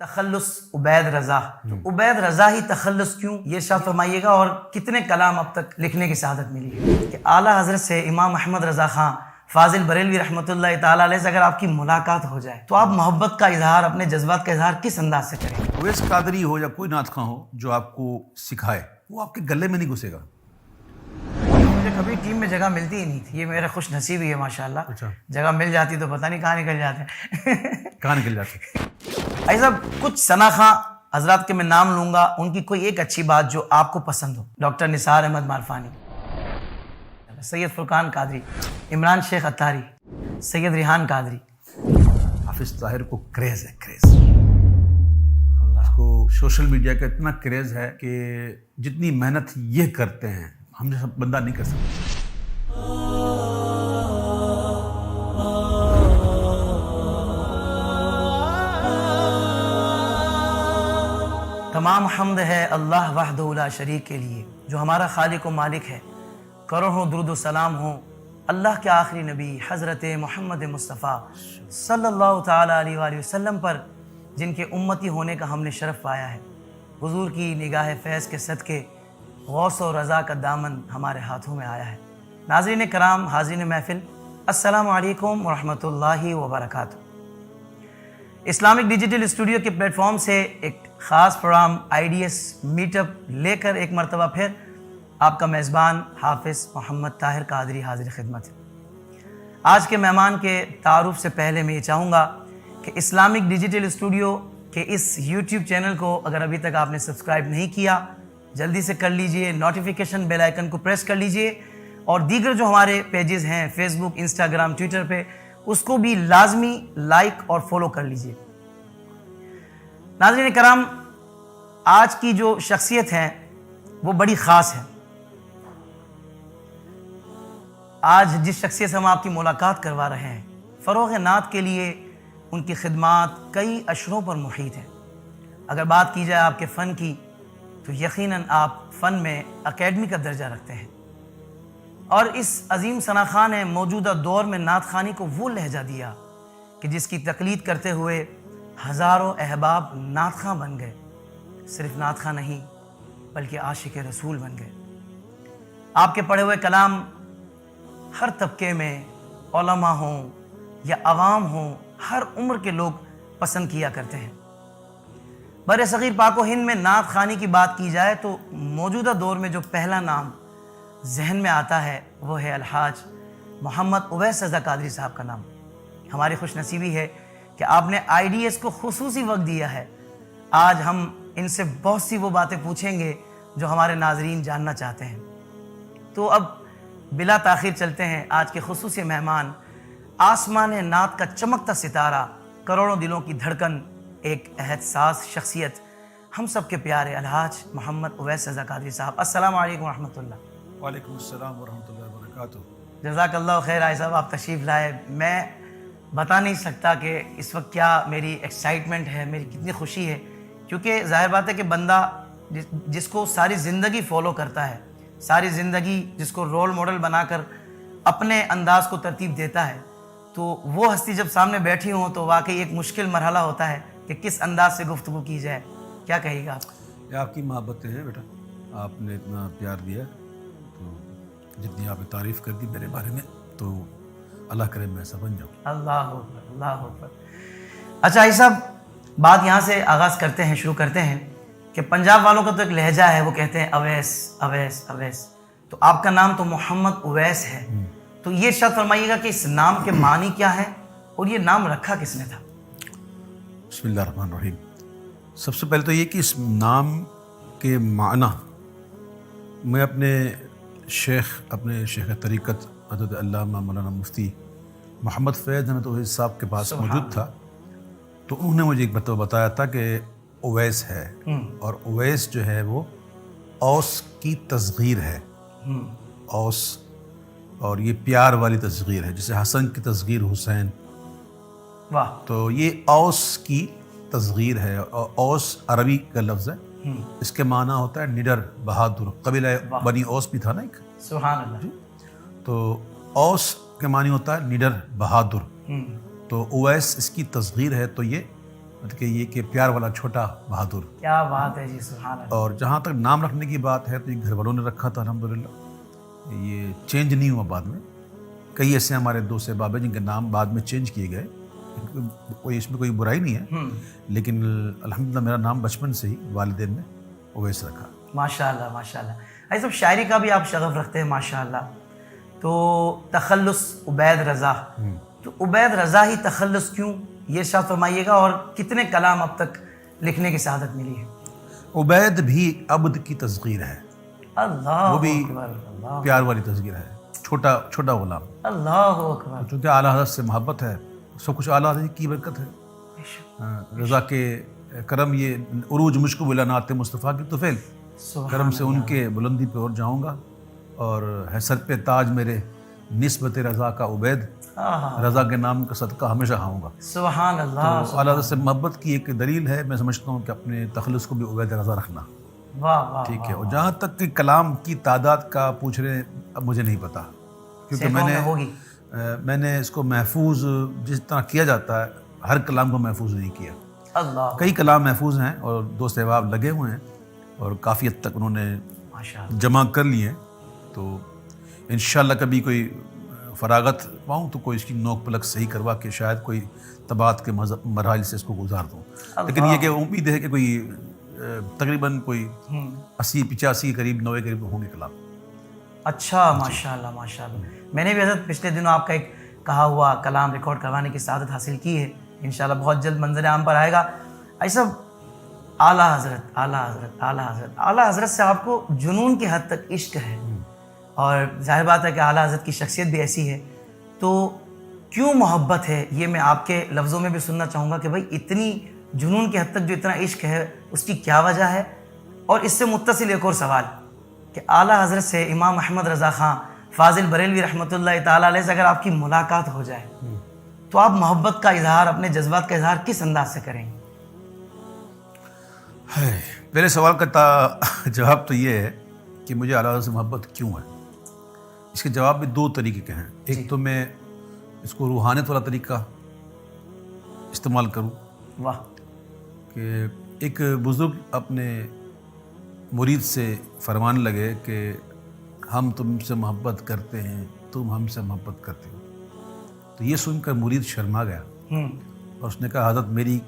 تخلص عبید رضا، تو عبید رضا ہی تخلص کیوں، یہ ارشاد فرمائیے گا، اور کتنے کلام اب تک لکھنے کی سعادت ملی ہے کہ اعلیٰ حضرت سے امام احمد رضا خان فاضل بریلوی رحمۃ اللہ تعالیٰ علیہ سے اگر آپ کی ملاقات ہو جائے تو آپ محبت کا اظہار، اپنے جذبات کا اظہار کس انداز سے کریں گے؟ اویس قادری ہو یا کوئی نعت خواں ہو جو آپ کو سکھائے، وہ آپ کے گلے میں نہیں گھسے گا. مجھے کبھی ٹیم میں جگہ ملتی ہی نہیں تھی، یہ میرا خوش نصیبی ہے ماشاءاللہ. اچھا، جگہ مل جاتی تو پتہ نہیں کہاں نکل جاتے. کہاں نکل جاتے؟ ایسا کچھ ثنا خاں حضرات کے میں نام لوں گا، ان کی کوئی ایک اچھی بات جو آپ کو پسند ہو. ڈاکٹر نثار احمد مارفانی، سید فرقان قادری، عمران شیخ اتاری، سید ریحان قادری. حافظ طاہر کو کریز ہے، کریز. اس کو سوشل میڈیا کا اتنا کریز ہے کہ جتنی محنت یہ کرتے ہیں ہم جیسا بندہ نہیں کر سکتا. تمام حمد ہے اللہ وحدہ لا شریک کے لیے جو ہمارا خالق و مالک ہے. کروڑوں درود و سلام ہوں اللہ کے آخری نبی حضرت محمد مصطفیٰ صلی اللہ تعالیٰ علیہ وآلہ وسلم پر، جن کے امتی ہونے کا ہم نے شرف پایا ہے. حضور کی نگاہ فیض کے صدقے غوث و رضا کا دامن ہمارے ہاتھوں میں آیا ہے. ناظرین کرام، حاضرین محفل، السلام علیکم ورحمۃ اللہ وبرکاتہ. اسلامک ڈیجیٹل اسٹوڈیو کے پلیٹ فارم سے ایک خاص پروگرام IDS میٹ اپ لے کر ایک مرتبہ پھر آپ کا میزبان حافظ محمد طاہر قادری حاضر خدمت ہے. آج کے مہمان کے تعارف سے پہلے میں یہ چاہوں گا کہ اسلامک ڈیجیٹل اسٹوڈیو کے اس YouTube چینل کو اگر ابھی تک آپ نے سبسکرائب نہیں کیا، جلدی سے کر لیجئے. نوٹیفیکیشن بیل آئیکن کو پریس کر لیجئے، اور دیگر جو ہمارے پیجز ہیں فیس بک، انسٹاگرام، ٹویٹر پہ، اس کو بھی لازمی لائک اور فالو کر لیجئے. ناظرین کرام، آج کی جو شخصیت ہے وہ بڑی خاص ہے. آج جس شخصیت سے ہم آپ کی ملاقات کروا رہے ہیں، فروغ نعت کے لیے ان کی خدمات کئی اشروں پر محیط ہیں. اگر بات کی جائے آپ کے فن کی تو یقیناً آپ فن میں اکیڈمی کا درجہ رکھتے ہیں، اور اس عظیم ثنا خان نے موجودہ دور میں نعت خوانی کو وہ لہجہ دیا کہ جس کی تقلید کرتے ہوئے ہزاروں احباب نعت خواں بن گئے. صرف نعت خواں نہیں بلکہ عاشق رسول بن گئے. آپ کے پڑھے ہوئے کلام ہر طبقے میں، علماء ہوں یا عوام ہوں، ہر عمر کے لوگ پسند کیا کرتے ہیں. بر صغیر پاک و ہند میں نعت خوانی کی بات کی جائے تو موجودہ دور میں جو پہلا نام ذہن میں آتا ہے وہ ہے الحاج محمد اویس رضا قادری صاحب کا نام. ہماری خوش نصیبی ہے کہ آپ نے IDS کو خصوصی وقت دیا ہے. آج ہم ان سے بہت سی وہ باتیں پوچھیں گے جو ہمارے ناظرین جاننا چاہتے ہیں. تو اب بلا تاخیر چلتے ہیں آج کے خصوصی مہمان، آسمان نعت کا چمکتا ستارہ، کروڑوں دلوں کی دھڑکن، ایک عہد ساز شخصیت، ہم سب کے پیارے الحاج محمد اویس رضا قادری صاحب. السلام علیکم ورحمۃ اللہ. وعلیکم السلام ورحمۃ اللہ وبرکاتہ. جزاک اللہ خیر. آئی صاحب، آپ تشریف لائے. میں بتا نہیں سکتا کہ اس وقت کیا میری ایکسائٹمنٹ ہے، میری کتنی خوشی ہے، کیونکہ ظاہر بات ہے کہ بندہ جس کو ساری زندگی فالو کرتا ہے، ساری زندگی جس کو رول ماڈل بنا کر اپنے انداز کو ترتیب دیتا ہے، تو وہ ہستی جب سامنے بیٹھی ہوں تو واقعی ایک مشکل مرحلہ ہوتا ہے کہ کس انداز سے گفتگو کی جائے. کیا کہے گا آپ؟ یہ آپ کی محبتیں ہیں بیٹا، آپ نے اتنا پیار دیا، تو جتنی آپ نے تعریف کر دی میرے بارے میں، تو اللہ کرے میں ایسا بن جاؤں. اللہ اکبر، اللہ اکبر. اچھا عیسی صاحب، بات یہاں سے آغاز کرتے ہیں، شروع کرتے ہیں کہ پنجاب والوں کا تو ایک لہجہ ہے، وہ کہتے ہیں اویس اویس اویس. تو آپ کا نام تو محمد اویس ہے، تو یہ ارشاد فرمائیے گا کہ اس نام کے معنی کیا ہے اور یہ نام رکھا کس نے تھا؟ بسم اللہ الرحمن الرحیم. سب سے پہلے تو یہ کہ اس نام کے معنی میں اپنے شیخ طریقت حضرت علامہ مولانا مفتی محمد فیض احمد اویس صاحب کے پاس موجود تھا، تو انہوں نے مجھے ایک مرتبہ بتایا تھا کہ اویس ہے، اور اویس جو ہے وہ اوس کی تصغیر ہے. اوس، اور یہ پیار والی تصغیر ہے، جیسے حسن کی تصغیر حسین. واہ. تو یہ اوس کی تصغیر ہے، اور اوس عربی کا لفظ ہے. اس کے معنی ہوتا ہے نڈر، بہادر. قبیلہ بنی اوس بھی تھا نا ایک. سبحان اللہ. تو اوس کے معنی ہوتا ہے نڈر، بہادر. تو اویس اس کی تصغیر ہے. تو یہ مطلب کہ یہ کہ پیار والا چھوٹا بہادر. کیا بات ہے جی، سبحان اللہ. اور جہاں تک نام رکھنے کی بات ہے تو یہ گھر والوں نے رکھا تھا الحمدللہ، یہ چینج نہیں ہوا بعد میں. کئی ایسے ہمارے دوست احباب ہیں جن کے نام بعد میں چینج کیے گئے، کوئی اس میں کوئی برائی نہیں ہے، لیکن الحمدللہ میرا نام بچپن سے ہی والدین نے اویس رکھا. ماشاء اللہ ماشاء اللہ. بھائی صاحب شاعری کا بھی آپ شغف رکھتے ہیں ماشاء اللہ. تو تخلص عبید رضا، تو عبید رضا ہی تخلص کیوں، یہ ارشاد فرمائیے گا. اور کتنے کلام اب تک لکھنے کی سعادت ملی ہے؟ عبید بھی عبد کی تصغیر ہے، اللہ وہ بھی اکبر، اللہ پیار والی تصغیر ہے، چھوٹا غلام. اللہ اکبر. چونکہ اعلیٰ حضرت سے محبت ہے، سب کچھ اعلیٰ حضرت کی برکت ہے. رضا کے کرم یہ عروج مجھ کو ولانات مصطفیٰ کی طفیل، کرم سے ان کے بلندی پہ اور جاؤں گا. اور ہے سر پہ تاج میرے نسبت رضا کا عبید، رضا کے نام کا صدقہ ہمیشہ کھاؤں گا. سبحان اللہ. تو اعلیٰ حضرت سے محبت کی ایک دلیل ہے، میں سمجھتا ہوں کہ اپنے تخلص کو بھی عبید رضا رکھنا. واہ واہ. ٹھیک ہے. اور جہاں تک کہ کلام کی تعداد کا پوچھ رہے ہیں، اب مجھے نہیں پتا، کیونکہ میں نے اس کو محفوظ جس طرح کیا جاتا ہے ہر کلام کو محفوظ نہیں کیا. اللہ. کئی کلام محفوظ ہیں اور دوست احباب لگے ہوئے ہیں اور کافی حد تک انہوں نے ماشاءاللہ جمع کر لیے ہیں. تو انشاءاللہ کبھی کوئی فراغت پاؤں تو کوئی اس کی نوک پلک صحیح کروا کے شاید کوئی طباعت کے مراحل سے اس کو گزار دوں. لیکن یہ کہ امید ہے کہ کوئی تقریباً کوئی 80-85 کے قریب 90 کے قریب ہوں گے کلام. اچھا ماشاءاللہ ماشاءاللہ. میں نے بھی حضرت پچھلے دنوں آپ کا ایک کہا ہوا کلام ریکارڈ کروانے کی سعادت حاصل کی ہے، انشاءاللہ بہت جلد منظر عام پر آئے گا. ایسا اعلیٰ حضرت اعلیٰ حضرت اعلیٰ حضرت اعلیٰ حضرت سے آپ کو جنون کی حد تک عشق ہے، اور ظاہر بات ہے کہ اعلیٰ حضرت کی شخصیت بھی ایسی ہے. تو کیوں محبت ہے، یہ میں آپ کے لفظوں میں بھی سننا چاہوں گا کہ بھائی اتنی جنون کی حد تک جو اتنا عشق ہے اس کی کیا وجہ ہے. اور اس سے متصل ایک اور سوال کہ اعلیٰ حضرت سے امام احمد رضا خان فاضل بریلوی رحمۃ اللہ تعالیٰ علیہ سے اگر آپ کی ملاقات ہو جائے تو آپ محبت کا اظہار، اپنے جذبات کا اظہار کس انداز سے کریں گے؟ پہلے سوال کا جواب تو یہ ہے کہ مجھے اعلیٰ حضرت سے محبت کیوں ہے. اس کے جواب میں 2 طریقے کے ہیں. ایک تو میں اس کو روحانیت والا طریقہ استعمال کروں. واہ. کہ ایک بزرگ اپنے مرید سے فرمانے لگے کہ ہم تم سے محبت کرتے ہیں، تم ہم سے محبت کرتے ہو. تو یہ سن کر مرید شرما گیا اور اس نے کہا حضرت میری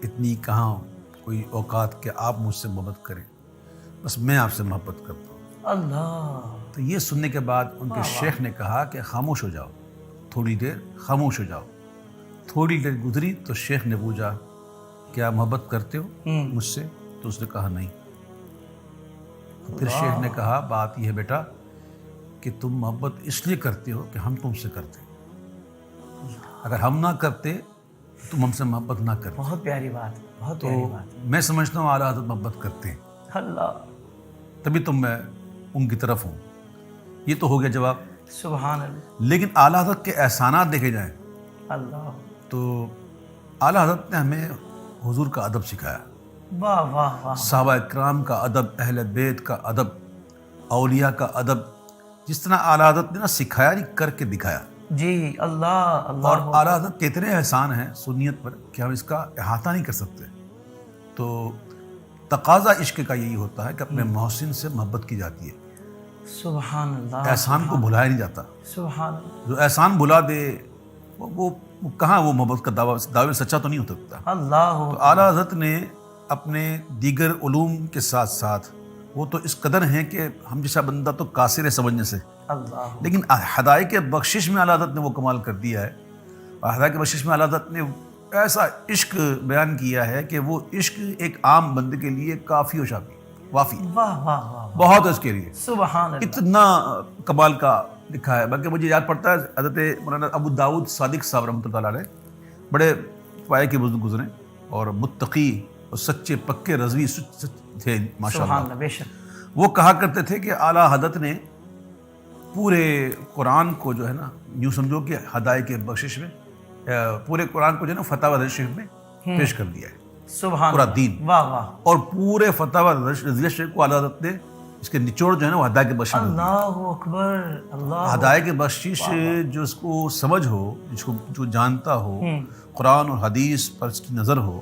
اتنی کہاں کوئی اوقات کہ آپ مجھ سے محبت کریں، بس میں آپ سے محبت کرتا ہوں. اللہ. تو یہ سننے کے بعد ان کے شیخ نے کہا کہ خاموش ہو جاؤ، تھوڑی دیر خاموش ہو جاؤ. تھوڑی دیر گزری تو شیخ نے پوچھا کیا محبت کرتے ہو مجھ سے؟ تو اس نے کہا نہیں. پھر شیخ نے کہا بات یہ ہے بیٹا کہ تم محبت اس لیے کرتے ہو کہ ہم تم سے کرتے ہیں، اگر ہم نہ کرتے تم ہم سے محبت نہ کرتے. بہت پیاری بات، بہت تو پیاری بات. میں سمجھتا ہوں اعلیٰ حضرت محبت کرتے ہیں، اللہ. تبھی تو میں ان کی طرف ہوں. یہ تو ہو گیا جواب. سبحان اللہ. لیکن اعلیٰ حضرت کے احسانات دیکھے جائیں اللہ. تو اعلیٰ حضرت نے ہمیں حضور کا ادب سکھایا، واہ واہ واہ. صحابہ کرام کا ادب، اہل بیت کا ادب، اولیاء کا ادب. جس طرح اعلیٰ حضرت نے نا سکھایا نہیں کر کے دکھایا. جی اللہ اللہ. اور اعلیٰ حضرت کے اتنے احسان ہیں سنیت پر کہ ہم اس کا احاطہ نہیں کر سکتے. تو تقاضا عشق کا یہی ہوتا ہے کہ اپنے محسن سے محبت کی جاتی ہے. سبحان اللہ. احسان کو بھلایا نہیں جاتا. سبحان اللہ. جو احسان بھلا دے وہ کہاں وہ محبت کا دعوے سچا تو نہیں ہو سکتا. اللہ. تو اعلیٰ حضرت نے اپنے دیگر علوم کے ساتھ ساتھ وہ تو اس قدر ہیں کہ ہم جیسا بندہ تو قاصر ہے سمجھنے سے، اللہ. لیکن ہدایت بخشش میں اعلیٰ حضرت نے وہ کمال کر دیا ہے. اور ہدایت بخشش میں اعلیٰ حضرت نے ایسا عشق بیان کیا ہے کہ وہ عشق ایک عام بندے کے لیے کافی و شافی وافی، واہ واہ واہ. بہت ہے اس کے لیے. سبحان اللہ. اتنا کمال کا لکھا ہے. بلکہ مجھے یاد پڑتا ہے حضرت مولانا ابو داؤد صادق صاحب رحمۃ اللہ علیہ بڑے پائے کے بزرگ گزرے اور متقی اور سچے پکے رضوی تھے ماشاء سبحان اللہ. اللہ. بے شک. وہ کہا کرتے تھے کہ اعلیٰ حضرت نے پورے قرآن کو جو ہے نا یوں سمجھو کہ ہدایت کے بخشش میں پورے قرآن کو جو ہے نا فتح شریف میں پیش کر دیا ہے. سبحان پورا اللہ. دین. واہ واہ. اور پورے فتح شریف کو اعلیٰ حضرت نے اس کے نچوڑ جو ہے نا وہ ہدایت بخشش میں ہوتی ہے۔ اللہ اکبر، اللہ ہدایت بخشش جو اس کو سمجھ ہو، جس کو جو جانتا ہو، قرآن اور حدیث پر اس کی نظر ہو،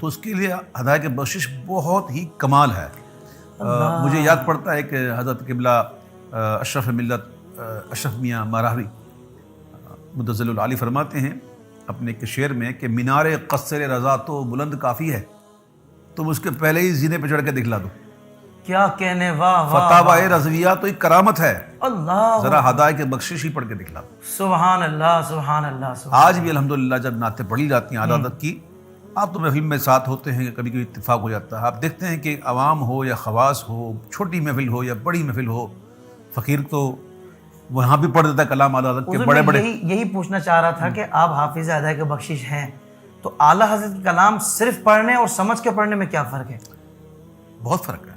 تو اس کے لیے ہدایت بخشش بہت ہی کمال ہے۔ مجھے یاد پڑتا ہے کہ حضرت قبلہ اشرف ملت اشرف میاں مراہوی مدظل العالی فرماتے ہیں اپنے ایک شعر میں کہ مینار قصر رضا تو بلند کافی ہے، تم اس کے پہلے ہی زینے پہ چڑھ کے دکھلا دو۔ کیا کہنے، واہ واہ، فتاوی رضویہ تو ایک کرامت ہے، اللہ، ذرا ہدایت بخشش ہی پڑھ کے دکھلا دو۔ سبحان اللہ، سبحان اللہ، سبحان آج بھی الحمدللہ جب نعتیں پڑھی جاتی ہیں عادت کی، آپ تو محفل میں ساتھ ہوتے ہیں، کبھی کبھی اتفاق ہو جاتا ہے، آپ دیکھتے ہیں کہ عوام ہو یا خواص ہو، چھوٹی محفل ہو یا بڑی محفل ہو، فقیر تو وہاں بھی پڑھ دیتا ہے کلام اعلیٰ حضرت کے حضور بڑے میں بڑے۔ یہی پوچھنا چاہ رہا تھا کہ آپ حافظ ہدایت بخشش ہیں، تو اعلیٰ حضرت کے کلام صرف پڑھنے اور سمجھ کے پڑھنے میں کیا فرق ہے؟ بہت فرق ہے،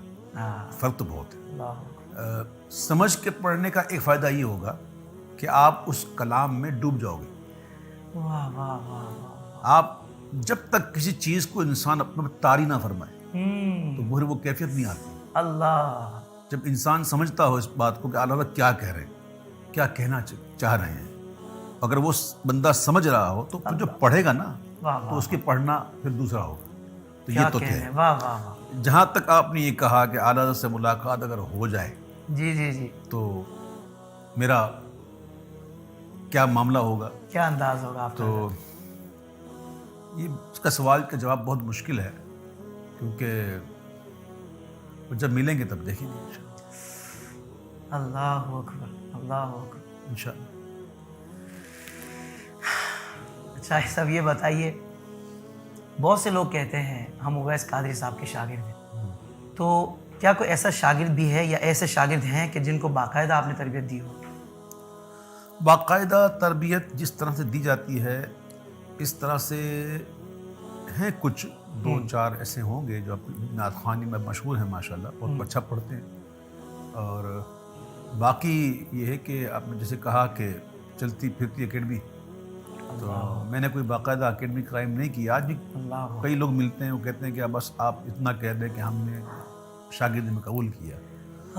فرق تو بہت ہے۔ اللہ، سمجھ کے پڑھنے کا ایک فائدہ یہ ہوگا کہ آپ اس کلام میں ڈوب جاؤ گے۔ واہ واہ واہ واہ، آپ جب تک کسی چیز کو انسان اپنے طاری نہ فرمائے تو وہ کیفیت نہیں آتی۔ اللہ، جب انسان سمجھتا ہو اس بات کو کہ اعلیٰ حضرت کیا کہہ رہے ہیں، کیا کہنا چاہ رہے ہیں، اگر وہ بندہ سمجھ رہا ہو تو پھر جو پڑھے گا نا واہ تو اس کے پڑھنا پھر دوسرا ہوگا۔ تو کیا یہ تو کہنے، ہے۔ واہ واہ واہ، جہاں تک آپ نے یہ کہا کہ اعلیٰ حضرت سے ملاقات اگر ہو جائے جی جی جی، تو میرا کیا معاملہ ہوگا، کیا انداز ہوگا آپ کا؟ تو یہ اس کا سوال کا جواب بہت مشکل ہے، کیونکہ جب ملیں گے تب دیکھیں گے اللہ اکبر، اللہ اکبر۔ انشاءاللہ۔ اچھا سب یہ بتائیے، بہت سے لوگ کہتے ہیں ہم اویس قادری صاحب کے شاگرد ہیں، تو کیا کوئی ایسا شاگرد بھی ہے یا ایسے شاگرد ہیں کہ جن کو باقاعدہ آپ نے تربیت دی ہو؟ باقاعدہ تربیت جس طرح سے دی جاتی ہے اس طرح سے ہیں، کچھ دو چار ایسے ہوں گے جو اپنی نعت خوانی میں مشہور ہیں، ماشاءاللہ بہت اچھا پڑھتے ہیں۔ اور باقی یہ ہے کہ آپ نے جیسے کہا کہ چلتی پھرتی اکیڈمی، تو میں نے کوئی باقاعدہ اکیڈمی قائم نہیں کی۔ آج بھی اللہ، کئی لوگ ملتے ہیں، وہ کہتے ہیں کہ بس آپ اتنا کہہ دیں کہ ہم نے شاگردی میں قبول کیا۔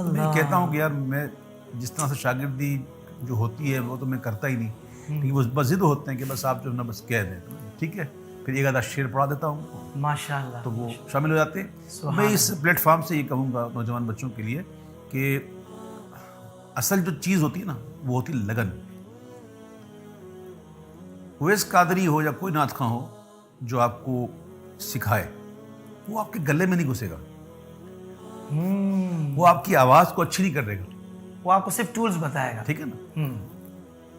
میں کہتا ہوں کہ یار میں جس طرح سے شاگردی جو ہوتی ہے وہ تو میں کرتا ہی نہیں، کیونکہ وہ بس ضد ہوتے ہیں کہ بس آپ جو نا بس کہہ دیں، ٹھیک ہے، پھر ایک آدھا شعر پڑھا دیتا ہوں ماشاءاللہ، تو وہ شامل ہو جاتے ہیں۔ میں اس پلیٹ فارم سے یہ کہوں گا نوجوان بچوں کے لیے کہ اصل جو چیز ہوتی ہے نا وہ ہوتی لگن۔ اویس قادری ہو یا کوئی نعت خواں ہو جو آپ کو سکھائے، وہ آپ کے گلے میں نہیں گھسے گا، وہ آپ کی آواز کو اچھی نہیں کر دے گا، وہ آپ کو صرف ٹولز بتائے گا، ٹھیک ہے نا۔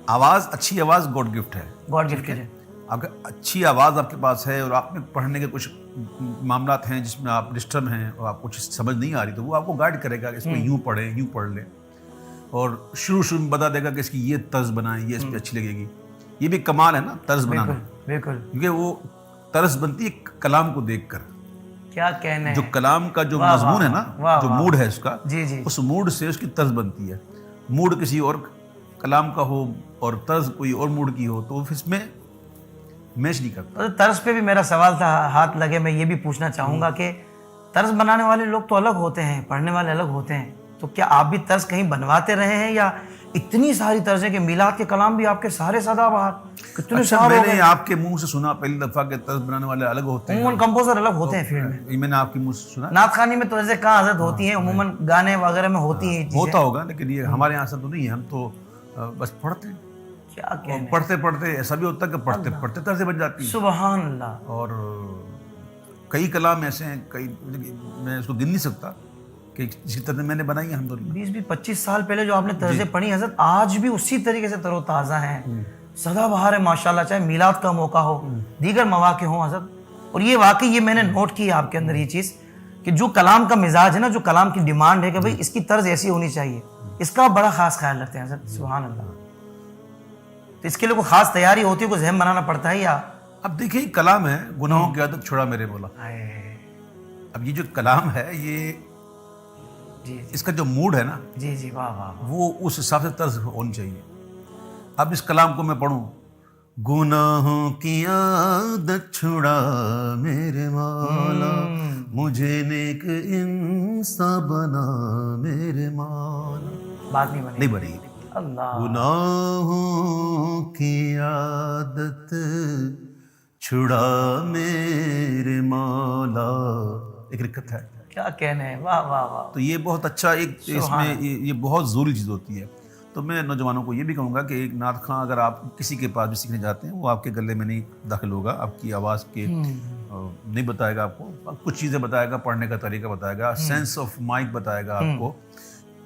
آواز، اچھی آواز گاڈ گفٹ ہے۔ گاڈ گفٹ ہے۔ اگر اچھی آواز آپ کے پاس ہے اور آپ میں پڑھنے کے کچھ معاملات ہیں جس میں آپ ڈسٹرب ہیں اور آپ کو کچھ سمجھ نہیں آ رہی، تو وہ آپ کو گائیڈ کرے گا کہ اس کو یوں پڑھیں، یوں پڑھ لیں، اور شروع میں بتا دے گا کہ اس کی یہ طرز بنائیں، یہ اس پہ اچھی لگے گی۔ یہ بھی کمال ہے نا طرز بنانا، بالکل، کیونکہ وہ طرز بنتی ہے کلام کو دیکھ کر۔ کیا کہنے، جو کلام کا جو مضمون ہے نا، جو موڈ ہے اس کا، جی جی، اس موڈ سے اس کی طرز بنتی ہے۔ موڈ کسی اور کلام کا ہو اور طرز کوئی اور موڈ کی ہو تو اس میں میچ نہیں کرتا۔ طرز پہ بھی میرا سوال تھا، ہاتھ لگے، میں یہ بھی پوچھنا چاہوں گا کہ طرز بنانے والے لوگ تو الگ ہوتے ہیں، پڑھنے والے الگ ہوتے ہیں، تو کیا آپ بھی طرز کہیں بنواتے رہے ہیں یا اتنی ساری طرزیں کہ میلاد کے کلام بھی آپ کے سارے سدا بہار کتنے اچھا، شعر ہو میں نے گئے؟ آپ کے منہ سے سنا پہلی دفعہ کہ طرز بنانے والے الگ ہوتے ہیں، عموماً کمپوزر الگ ہوتے ہیں فیلڈ میں، یہ میں نے آپ کے منہ سے سنا۔ نعت خوانی میں تو ایسے کہاں حضرت ہوتی ہیں، عموماً گانے وغیرہ میں ہوتی ہیں ہوتا ہوگا، لیکن یہ ہمارے یہاں سے تو نہیں ہے، ہم تو بس پڑھتے ہیں، کیا کہنے، پڑھتے پڑھتے ایسا بھی ہوتا ہے کہ پڑھتے پڑھتے طرزیں بن جاتی ہیں۔ سبحان اللہ، اور کئی کلام ایسے ہیں، کئی میں اس کو گن نہیں سکتا کہ جس کی طرح میں نے بنائی ہے الحمدللہ۔ 20-25 سال پہلے جو آپ نے طرزیں پڑھی حضرت آج بھی اسی طریقے سے تر و تازہ ہیں، سدا بہار ہے ماشاءاللہ، چاہے میلاد کا موقع ہو، دیگر مواقع ہوں حضرت۔ اور یہ واقعی یہ میں نے نوٹ کی آپ کے اندر یہ چیز کہ جو کلام کا مزاج ہے نا، جو کلام کی ڈیمانڈ ہے کہ بھئی اس کی طرز ایسی ہونی چاہیے، اس کا بڑا خاص خیال رکھتے ہیں حضرت، سبحان اللہ۔ تو اس کے لیے کوئی خاص تیاری ہوتی ہے، کوئی ذہن بنانا پڑتا ہے یا؟ اب دیکھیں کلام ہے، گناہوں کی عادت چھڑا میرے مولا۔ اب یہ جو کلام ہے یہ جی اس کا جو موڈ ہے نا، جی جی، واہ واہ، وہ اس حساب سے طرز ہونی چاہیے۔ اب اس کلام کو میں پڑھوں، گناہوں کی عادت چھڑا میرے مولا، مجھے نیک سا بنا میرے مولا. بات نہیں بنی. نہیں بنے گی. اللہ. گناہوں کی عادت چھڑا میرے مولا. ایک رکت ہے. کیا کہنے ہیں. واہ واہ واہ. تو یہ بہت اچھا ایک اس میں یہ بہت ضروری چیز ہوتی ہے. تو میں نوجوانوں کو یہ بھی کہوں گا کہ ایک نعت خواں اگر آپ کسی کے پاس بھی سیکھنے جاتے ہیں وہ آپ کے گلے میں نہیں داخل ہوگا, آپ کی آواز کے نہیں بتائے گا آپ کو, کچھ چیزیں بتائے گا, پڑھنے کا طریقہ بتائے گا, سینس آف مائک بتائے گا آپ کو,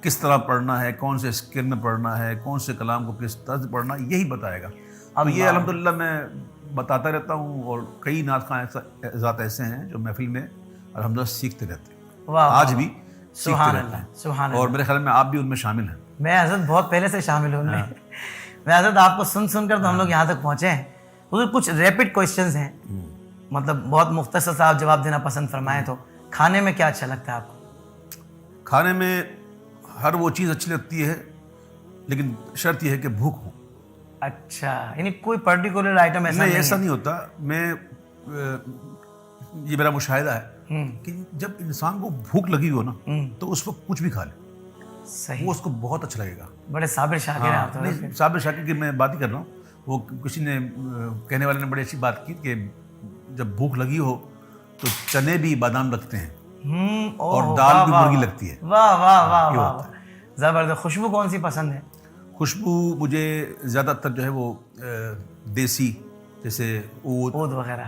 کس طرح پڑھنا ہے, کون سے اسکیل میں پڑھنا ہے, کون سے کلام کو کس طرح پڑھنا ہے, یہی بتائے گا. اب یہ الحمدللہ میں بتاتا رہتا ہوں, اور کئی نعت خواں ذات ایسے ہیں جو محفل میں الحمدللہ سیکھتے رہتے ہیں, آج بھی سیکھتے رہتے ہیں, اور میرے خیال میں آپ بھی ان میں شامل ہیں. میں حضرت بہت پہلے سے شامل ہوں. میں حضرت آپ کو سن سن کر تو ہم لوگ یہاں تک پہنچے ہیں. حضور کچھ ریپڈ کوشچنز ہیں, مطلب بہت مختصر سا آپ جواب دینا پسند فرمائیں. تو کھانے میں کیا اچھا لگتا ہے آپ کو؟ کھانے میں ہر وہ چیز اچھی لگتی ہے, لیکن شرط یہ ہے کہ بھوک ہو. اچھا, یعنی کوئی پرٹیکولر آئٹم ایسا نہیں, ایسا نہیں ہوتا. میں یہ میرا مشاہدہ ہے کہ جب انسان کو بھوک لگی ہو نا تو اس وقت کچھ بھی کھا لے, صحیح. وہ اس کو بہت اچھا لگے گا. بڑے صابر شاکر ہیں آپ تو. نہیں, صابر شاکر کی میں بات ہی کر رہا ہوں. وہ کسی نے کہنے والے نے بڑی اچھی بات کی کہ جب بھوک لگی ہو تو چنے بھی بادام لگتے ہیں اور دال بھی مرغی لگتی ہے. واہ واہ واہ واہ, زبردست. خوشبو کون سی پسند ہے؟ خوشبو مجھے زیادہ تر جو ہے وہ دیسی, جیسے عود وغیرہ,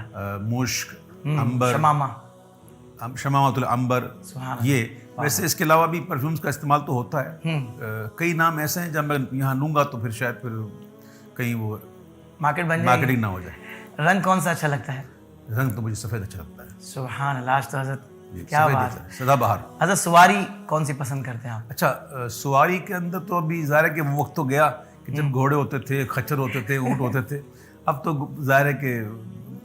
مشک, عنبر, شمامۃ العنبر, یہ. ویسے اس کے علاوہ بھی پرفیومز کا استعمال تو ہوتا ہے. کئی نام ایسے ہیں جب میں یہاں لوں گا تو پھر شاید پھر کہیں وہ مارکیٹنگ نہ ہو جائے. رنگ کون سا اچھا لگتا ہے؟ رنگ تو مجھے سفید اچھا لگتا ہے. سبحان اللہ. آج تو حضرت کیا بات ہے. سدا بہار. حضرت سواری کون سی پسند کرتے ہیں آپ؟ اچھا, سواری کے اندر تو ابھی ظاہر ہے کہ وہ وقت تو گیا کہ جب گھوڑے ہوتے تھے, کھچر ہوتے تھے, اونٹ ہوتے تھے. اب تو ظاہر ہے کہ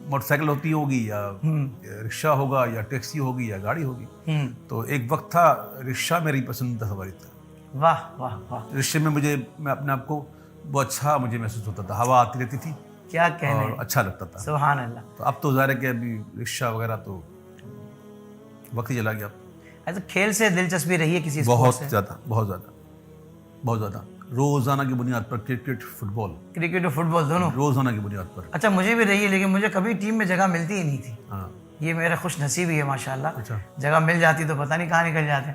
موٹر سائیکل ہوتی ہوگی, یا رکشہ ہوگا, یا ٹیکسی ہوگی, یا گاڑی ہوگی. تو ایک وقت تھا رکشہ میری پسندیدہ سواری تھا. واہ واہ واہ. رکشے میں میں اپنے آپ کو بہت اچھا مجھے محسوس ہوتا تھا, ہوا آتی رہتی تھی, کیا کہنے, اور اچھا لگتا تھا. سبحان اللہ. تو اب تو ظاہر ہے کہ ابھی رکشہ وغیرہ تو وقت ہی چلا گیا. ایسے کھیل سے دلچسپی رہی ہے کسی اسپورٹ بہت سے؟ زیادہ, بہت زیادہ, بہت زیادہ. روزانہ کی بنیاد پر کرکٹ, فٹ بال. کرکٹ اور فٹ بال دونوں روزانہ کی بنیاد پر. اچھا, مجھے بھی رہی ہے, لیکن مجھے کبھی ٹیم میں جگہ ملتی ہی نہیں تھی. ہاں, یہ میرا خوش نصیبی ہے ماشاءاللہ. اچھا, جگہ مل جاتی تو پتہ نہیں کہاں نکل جاتے.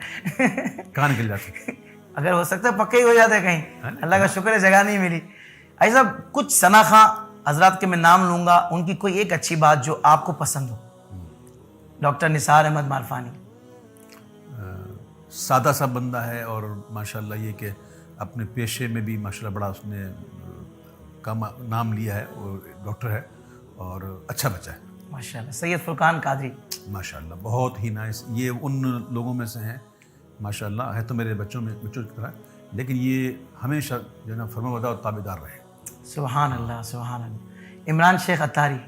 کہاں نکل جاتے؟ اگر ہو سکتا ہے پکے ہی ہو جاتے کہیں. اللہ کا شکر ہے جگہ نہیں ملی. ایسا کچھ ثنا خواں حضرات کے میں نام لوں گا, ان کی کوئی ایک اچھی بات جو آپ کو پسند ہو. ڈاکٹر نثار احمد مارفانی سادہ سا بندہ ہے, اور ماشاءاللہ یہ کہ اپنے پیشے میں بھی ماشاءاللہ بڑا اس نے کام نام لیا ہے, اور ڈاکٹر ہے, اور اچھا بچہ ہے ماشاءاللہ. سید فرقان قادری ماشاءاللہ بہت ہی نائس. یہ ان لوگوں میں سے ہیں ماشاءاللہ, ہے تو میرے بچوں کی طرح, لیکن یہ ہمیشہ جو ہے نا فرمانبردار اور تابعدار رہے. سبحان اللہ سبحان اللہ. عمران شیخ عطاری.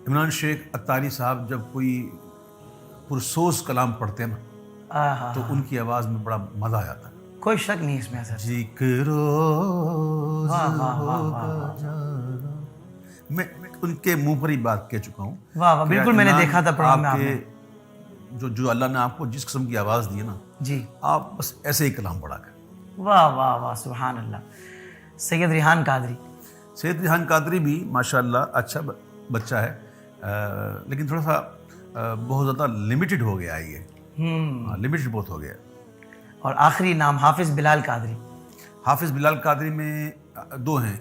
عمران شیخ عطاری صاحب جب کوئی پرسوز کلام پڑھتے ہیں نا تو ان کی آواز میں بڑا مزہ آ جاتا ہے. کوئی شک نہیں اس میں حضرت. میں ان کے منہ پر ہی بات کہہ چکا ہوں. واہ واہ, بالکل میں نے دیکھا تھا پروگرام میں. آپ نے جو اللہ نے آپ کو جس قسم کی آواز دی ہے نا, جی, آپ بس ایسے ہی کلام پڑھا کر. واہ واہ واہ, سبحان اللہ. سید ریحان قادری. سید ریحان قادری بھی ماشاءاللہ اچھا بچہ ہے, لیکن تھوڑا سا بہت زیادہ لمیٹڈ ہو گیا ہے. یہ لمیٹڈ بہت ہو گیا. اور آخری نام حافظ بلال قادری. حافظ بلال قادری میں دو ہیں.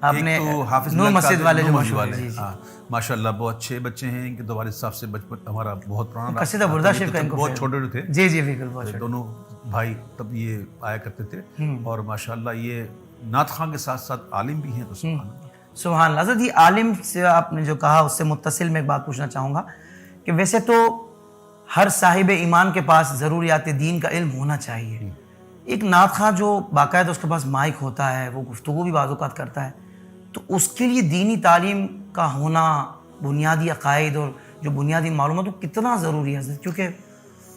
آپ نے تو حافظ نور مسجد والے جو مشہور ہیں, ہاں ماشاءاللہ بہت اچھے بچے ہیں. ان کے تو والد صاحب سے بچپن ہمارا بہت پرانا قصیدہ بردہ شریف کا ان کو بہت چھوٹے تھے. جی جی بالکل, بہت چھوٹے. دونوں بھائی تب یہ آیا کرتے تھے, اور ماشاءاللہ یہ نعت خواں کے ساتھ ساتھ عالم بھی ہیں. تو سبحان اللہ. حضرت یہ عالم سے آپ نے جو کہا اس سے متصل میں ایک بات پوچھنا چاہوں گا کہ ویسے تو ہر صاحب ایمان کے پاس ضروریات دین کا علم ہونا چاہیے. ایک نعت خواں جو باقاعدہ اس کے پاس مائک ہوتا ہے, وہ گفتگو بھی بعض اوقات کرتا ہے, تو اس کے لیے دینی تعلیم کا ہونا, بنیادی عقائد اور جو بنیادی معلومات, وہ کتنا ضروری ہے, کیونکہ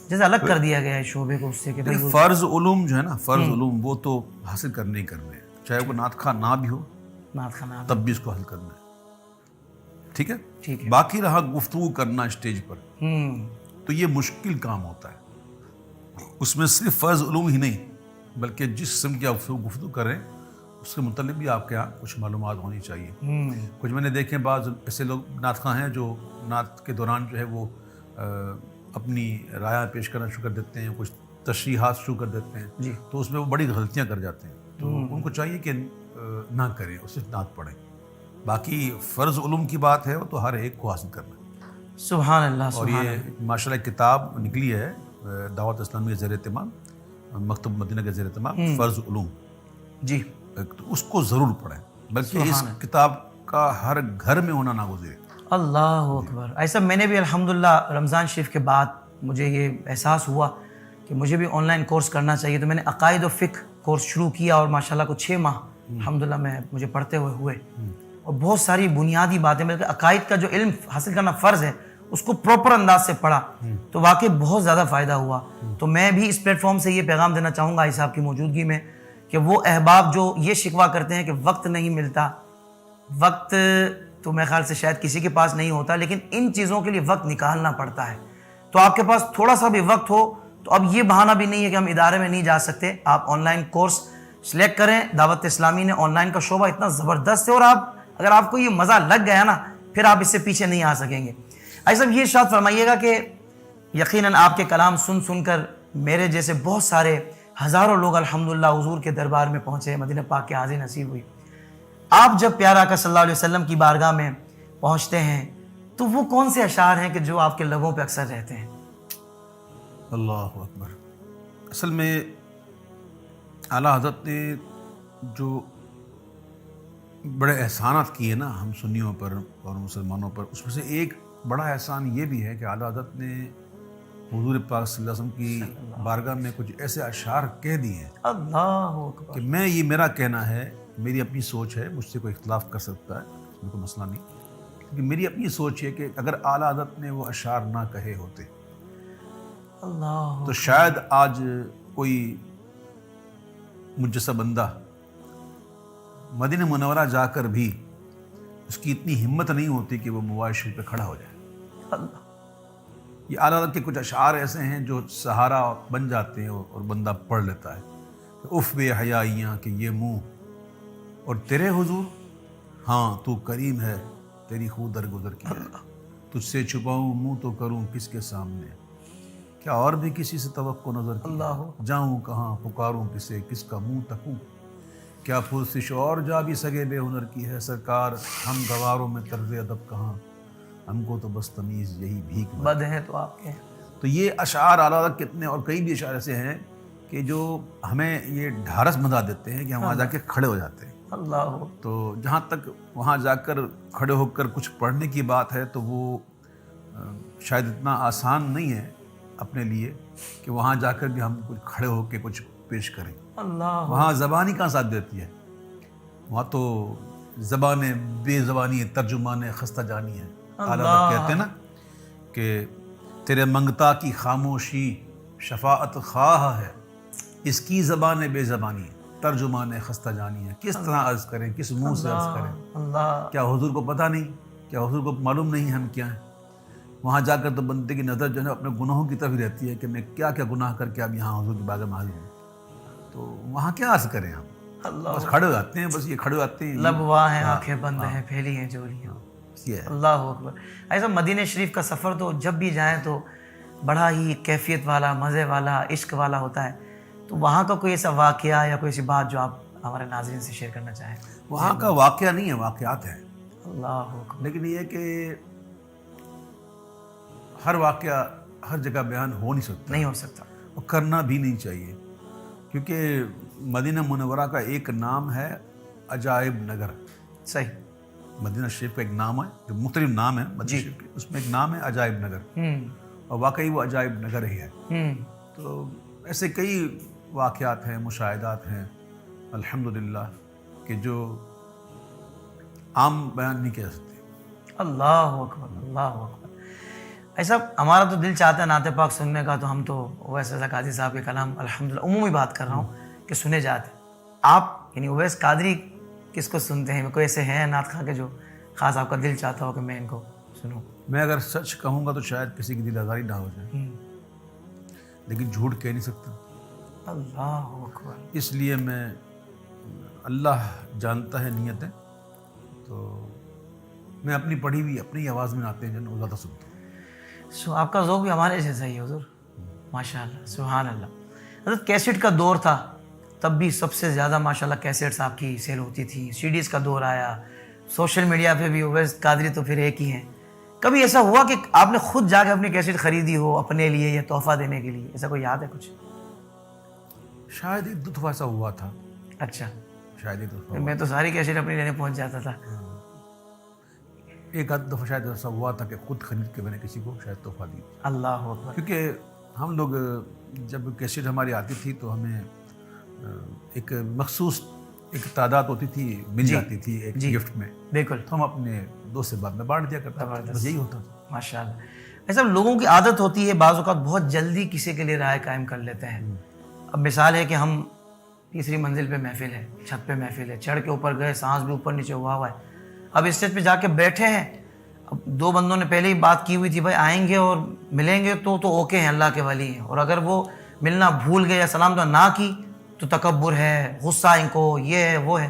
جیسے الگ کر دیا گیا ہے شعبے کو اس سے کہ فرض علوم جو ہے نا, فرض علوم وہ تو حاصل کرنے ہی کرنے, چاہے وہ نعت خواں نہ بھی ہو تب بھی اس کو حل کرنا ہے. ٹھیک ہے, باقی رہا گفتگو کرنا اسٹیج پر, تو یہ مشکل کام ہوتا ہے. اس میں صرف فرض علوم ہی نہیں بلکہ جس قسم کی آپ گفتگو کریں اس کے متعلق بھی آپ کے یہاں کچھ معلومات ہونی چاہیے. کچھ میں نے دیکھے بعض ایسے لوگ نعت خواں ہیں جو نعت کے دوران جو ہے وہ اپنی رائے پیش کرنا شروع کر دیتے ہیں, کچھ تشریحات شروع کر دیتے ہیں, تو اس میں وہ بڑی غلطیاں کر جاتے ہیں. تو ان کو چاہیے کہ نہ کریں, اور صرف نعت پڑھیں. باقی فرض علوم کی بات ہے وہ تو ہر ایک کو حاصل کرنا. سبحان اللہ. اور یہ ماشاء اللہ کتاب نکلی ہے دعوت اسلامی کے زیر اہتمام, مکتب مدینہ کے زیر اہتمام, فرض علوم. جی, تو اس کو ضرور پڑھیں, بلکہ اس کتاب کا ہر گھر میں ہونا ناگزیر. اللہ اکبر. ایسا میں نے بھی الحمدللہ رمضان شریف کے بعد مجھے یہ احساس ہوا کہ مجھے بھی آن لائن کورس کرنا چاہیے, تو میں نے عقائد و فقہ کورس شروع کیا, اور ماشاءاللہ کو 6 ماہ الحمدللہ مجھے پڑھتے ہوئے اور بہت ساری بنیادی باتیں, بلکہ عقائد کا جو علم حاصل کرنا فرض ہے اس کو پراپر انداز سے پڑھا, تو واقعی بہت زیادہ فائدہ ہوا. تو میں بھی اس پلیٹ فارم سے یہ پیغام دینا چاہوں گا عائشہ صاحب کی موجودگی میں کہ وہ احباب جو یہ شکوہ کرتے ہیں کہ وقت نہیں ملتا, وقت تو میرے خیال سے شاید کسی کے پاس نہیں ہوتا, لیکن ان چیزوں کے لیے وقت نکالنا پڑتا ہے. تو آپ کے پاس تھوڑا سا بھی وقت ہو تو اب یہ بہانہ بھی نہیں ہے کہ ہم ادارے میں نہیں جا سکتے. آپ آن لائن کورس سلیکٹ کریں. دعوت اسلامی نے آن لائن کا شعبہ اتنا زبردست ہے, اور اگر آپ کو یہ مزہ لگ گیا نا پھر آپ اس سے پیچھے نہیں آ سکیں گے. ایسا یہ ارشاد فرمائیے گا کہ یقیناً آپ کے کلام سن کر میرے جیسے بہت سارے ہزاروں لوگ الحمدللہ حضور کے دربار میں پہنچے, مدینہ پاک کے حاضری نصیب ہوئی. آپ جب پیارا آقا صلی اللہ علیہ وسلم کی بارگاہ میں پہنچتے ہیں تو وہ کون سے اشعار ہیں کہ جو آپ کے لبوں پہ اکثر رہتے ہیں؟ اللہ اکبر. اصل میں اعلیٰ حضرت نے جو بڑے احسانات کیے نا ہم سنیوں پر اور مسلمانوں پر, اس میں سے ایک بڑا احسان یہ بھی ہے کہ اعلیٰ حضرت نے حضور پاک صلی اللہ علیہ وسلم کی بارگاہ میں کچھ ایسے اشعار کہہ دیے ہیں اللہ اکبر کہ یہ میرا کہنا ہے, میری اپنی سوچ ہے, مجھ سے کوئی اختلاف کر سکتا ہے, اس میں کوئی مسئلہ نہیں, لیکن میری اپنی سوچ ہے کہ اگر اعلیٰ حضرت نے وہ اشعار نہ کہے ہوتے اللہ تو شاید آج کوئی مجھ جیسا بندہ مدینہ منورہ جا کر بھی اس کی اتنی ہمت نہیں ہوتی کہ وہ موبائل شریف پہ کھڑا ہو جائے. اللہ. یہ اعلیٰ حضرت کے کچھ اشعار ایسے ہیں جو سہارا بن جاتے ہیں اور بندہ پڑھ لیتا ہے. اف بے حیائیاں کہ یہ منہ اور تیرے حضور, ہاں تو کریم ہے تیری خود درگزر کی ہے, تجھ سے چھپاؤں منہ تو کروں کس کے سامنے, کیا اور بھی کسی سے توقع نظر کی اللہ. جاؤں کہاں پکاروں کسے کس کا منہ تکوں, کیا پرسش اور جا بھی سگے بے ہنر کی ہے سرکار, ہم گواروں میں طرز ادب کہاں, ہم کو تو بس تمیز یہی بھیک بد ہیں تو آپ کے. تو یہ اشعار اعلیٰ حضرت کتنے اور کئی بھی اشعار ایسے ہیں کہ جو ہمیں یہ ڈھارس بندھا دیتے ہیں کہ ہم وہاں جا کے کھڑے ہو جاتے ہیں. اللہ. تو جہاں تک وہاں جا کر کھڑے ہو کر کچھ پڑھنے کی بات ہے تو وہ شاید اتنا آسان نہیں ہے اپنے لیے کہ وہاں جا کر بھی ہم کچھ کھڑے ہو کے کچھ پیش کریں. اللہ. وہاں زبان ہی کہاں ساتھ دیتی ہے, وہاں تو زبان بے زبانی ترجمان خستہ جانی ہے. اعلیٰ کہتے ہیں نا کہ تیرے منگتا کی خاموشی شفاعت خواہ ہے, اس کی زبان بے زبانی ترجمان خستہ جانی ہے. کس طرح عرض کریں, کس منہ سے عرض کریں, اللہ. کیا حضور کو پتہ نہیں, کیا حضور کو معلوم نہیں ہم کیا ہیں. وہاں جا کر تو بندے کی نظر جو ہے اپنے گناہوں کی طرف ہی رہتی ہے کہ میں کیا کیا گناہ کر کے اب یہاں حضور کی بارگاہ میں حاضر ہوں. تو وہاں کیا عرض کریں ہم, بس کھڑے ہو جاتے ہیں, بس یہ کھڑے ہو جاتے ہیں, لب واہ ہیں آنکھیں بند ہیں پھیلی ہیں جولیاں. اللہ اکبر. ایسا مدینہ شریف کا سفر تو جب بھی جائیں تو بڑا ہی کیفیت والا, مزے والا, عشق والا ہوتا ہے. تو وہاں کا کوئی ایسا واقعہ یا کوئی ایسی بات جو آپ ہمارے ناظرین سے شیئر کرنا چاہیں؟ وہاں کا واقعہ نہیں ہے, واقعات ہیں. اللہ اکبر. لیکن یہ کہ ہر واقعہ ہر جگہ بیان ہو نہیں سکتا, نہیں ہو سکتا, اور کرنا بھی نہیں چاہیے, کیونکہ مدینہ منورہ کا ایک نام ہے عجائب نگر. صحیح. مدینہ شریف کا ایک نام ہے, جو مختلف نام ہے مدینہ شریف کے, اس میں ایک نام ہے عجائب نگر, اور واقعی وہ عجائب نگر ہی ہے. تو ایسے کئی واقعات ہیں, مشاہدات ہیں الحمدللہ کہ جو عام بیان نہیں کہہ سکتے. اللہ اکبر. اللہ اکبر. ایسا ہمارا تو دل چاہتا ہے نعت پاک سننے کا, تو ہم تو اویس رضا قادری صاحب کے کلام الحمدللہ عمومی بات کر رہا ہوں کہ سنے جاتے ہیں. آپ یعنی اویس قادری کس کو سنتے ہیں؟ کوئی ایسے ہیں نعت خواں کے جو خاص آپ کا دل چاہتا ہو کہ میں ان کو سنوں؟ میں اگر سچ کہوں گا تو شاید کسی کی دل آزاری نہ ہو جائے, لیکن جھوٹ کہہ نہیں سکتا. اللہ اکبر. اس لیے میں اللہ جانتا ہے نیتیں, تو میں اپنی پڑھی ہوئی اپنی آواز میں آتے ہیں جو زیادہ سنتا ہوں. آپ کا ذوق بھی ہمارے جیسا ہی ہے حضور, ماشاء اللہ, سبحان اللہ. حضرت کیسٹ کا دور تھا, تب بھی سب سے زیادہ ماشاء اللہ کیسٹس آپ کی سیل ہوتی تھی. سی ڈیز کا دور آیا, سوشل میڈیا پہ بھی اویس قادری تو پھر ایک ہی ہیں. کبھی ایسا ہوا کہ آپ نے خود جا کے اپنی کیسٹ خریدی ہو اپنے لیے یا تحفہ دینے کے لیے, ایسا کوئی یاد ہے کچھ؟ شاید ایک دو دفعہ ایسا ہوا تھا. اچھا, شاید ایک دفعہ میں تو ساری کیسٹ اپنی لینے پہنچ جاتا تھا. ایک آدھ دفعہ شاید ایسا ہوا تھا کہ خود خرید کے میں نے کسی کو شاید تحفہ دی. اللہ اکبر. کیونکہ ہم لوگ جب کیسٹ ہماری آتی تھی تو ہمیں ایک مخصوص ایک تعداد ہوتی تھی, مل جاتی تھی ایک گفٹ میں, بالکل, تو ہم اپنے دوست سے بعد میں بانٹ دیا کرتے تھے. بس یہی ہوتا تھا. ماشاء اللہ. ایسا لوگوں کی عادت ہوتی ہے بعض اوقات بہت جلدی کسی کے لیے رائے قائم کر لیتے ہیں. اب مثال ہے کہ ہم تیسری منزل پہ محفل ہے, چھت پہ محفل ہے, چڑھ کے اوپر گئے, سانس بھی اوپر نیچے ہوا ہے. اب اسٹیج پہ جا کے بیٹھے ہیں, اب دو بندوں نے پہلے ہی بات کی ہوئی تھی بھائی آئیں گے اور ملیں گے تو اوکے ہیں, اللہ کے ولی ہیں, اور اگر وہ ملنا بھول گئے یا سلام دعا نہ کی تو تکبر ہے, غصہ ان کو, یہ ہے وہ ہے.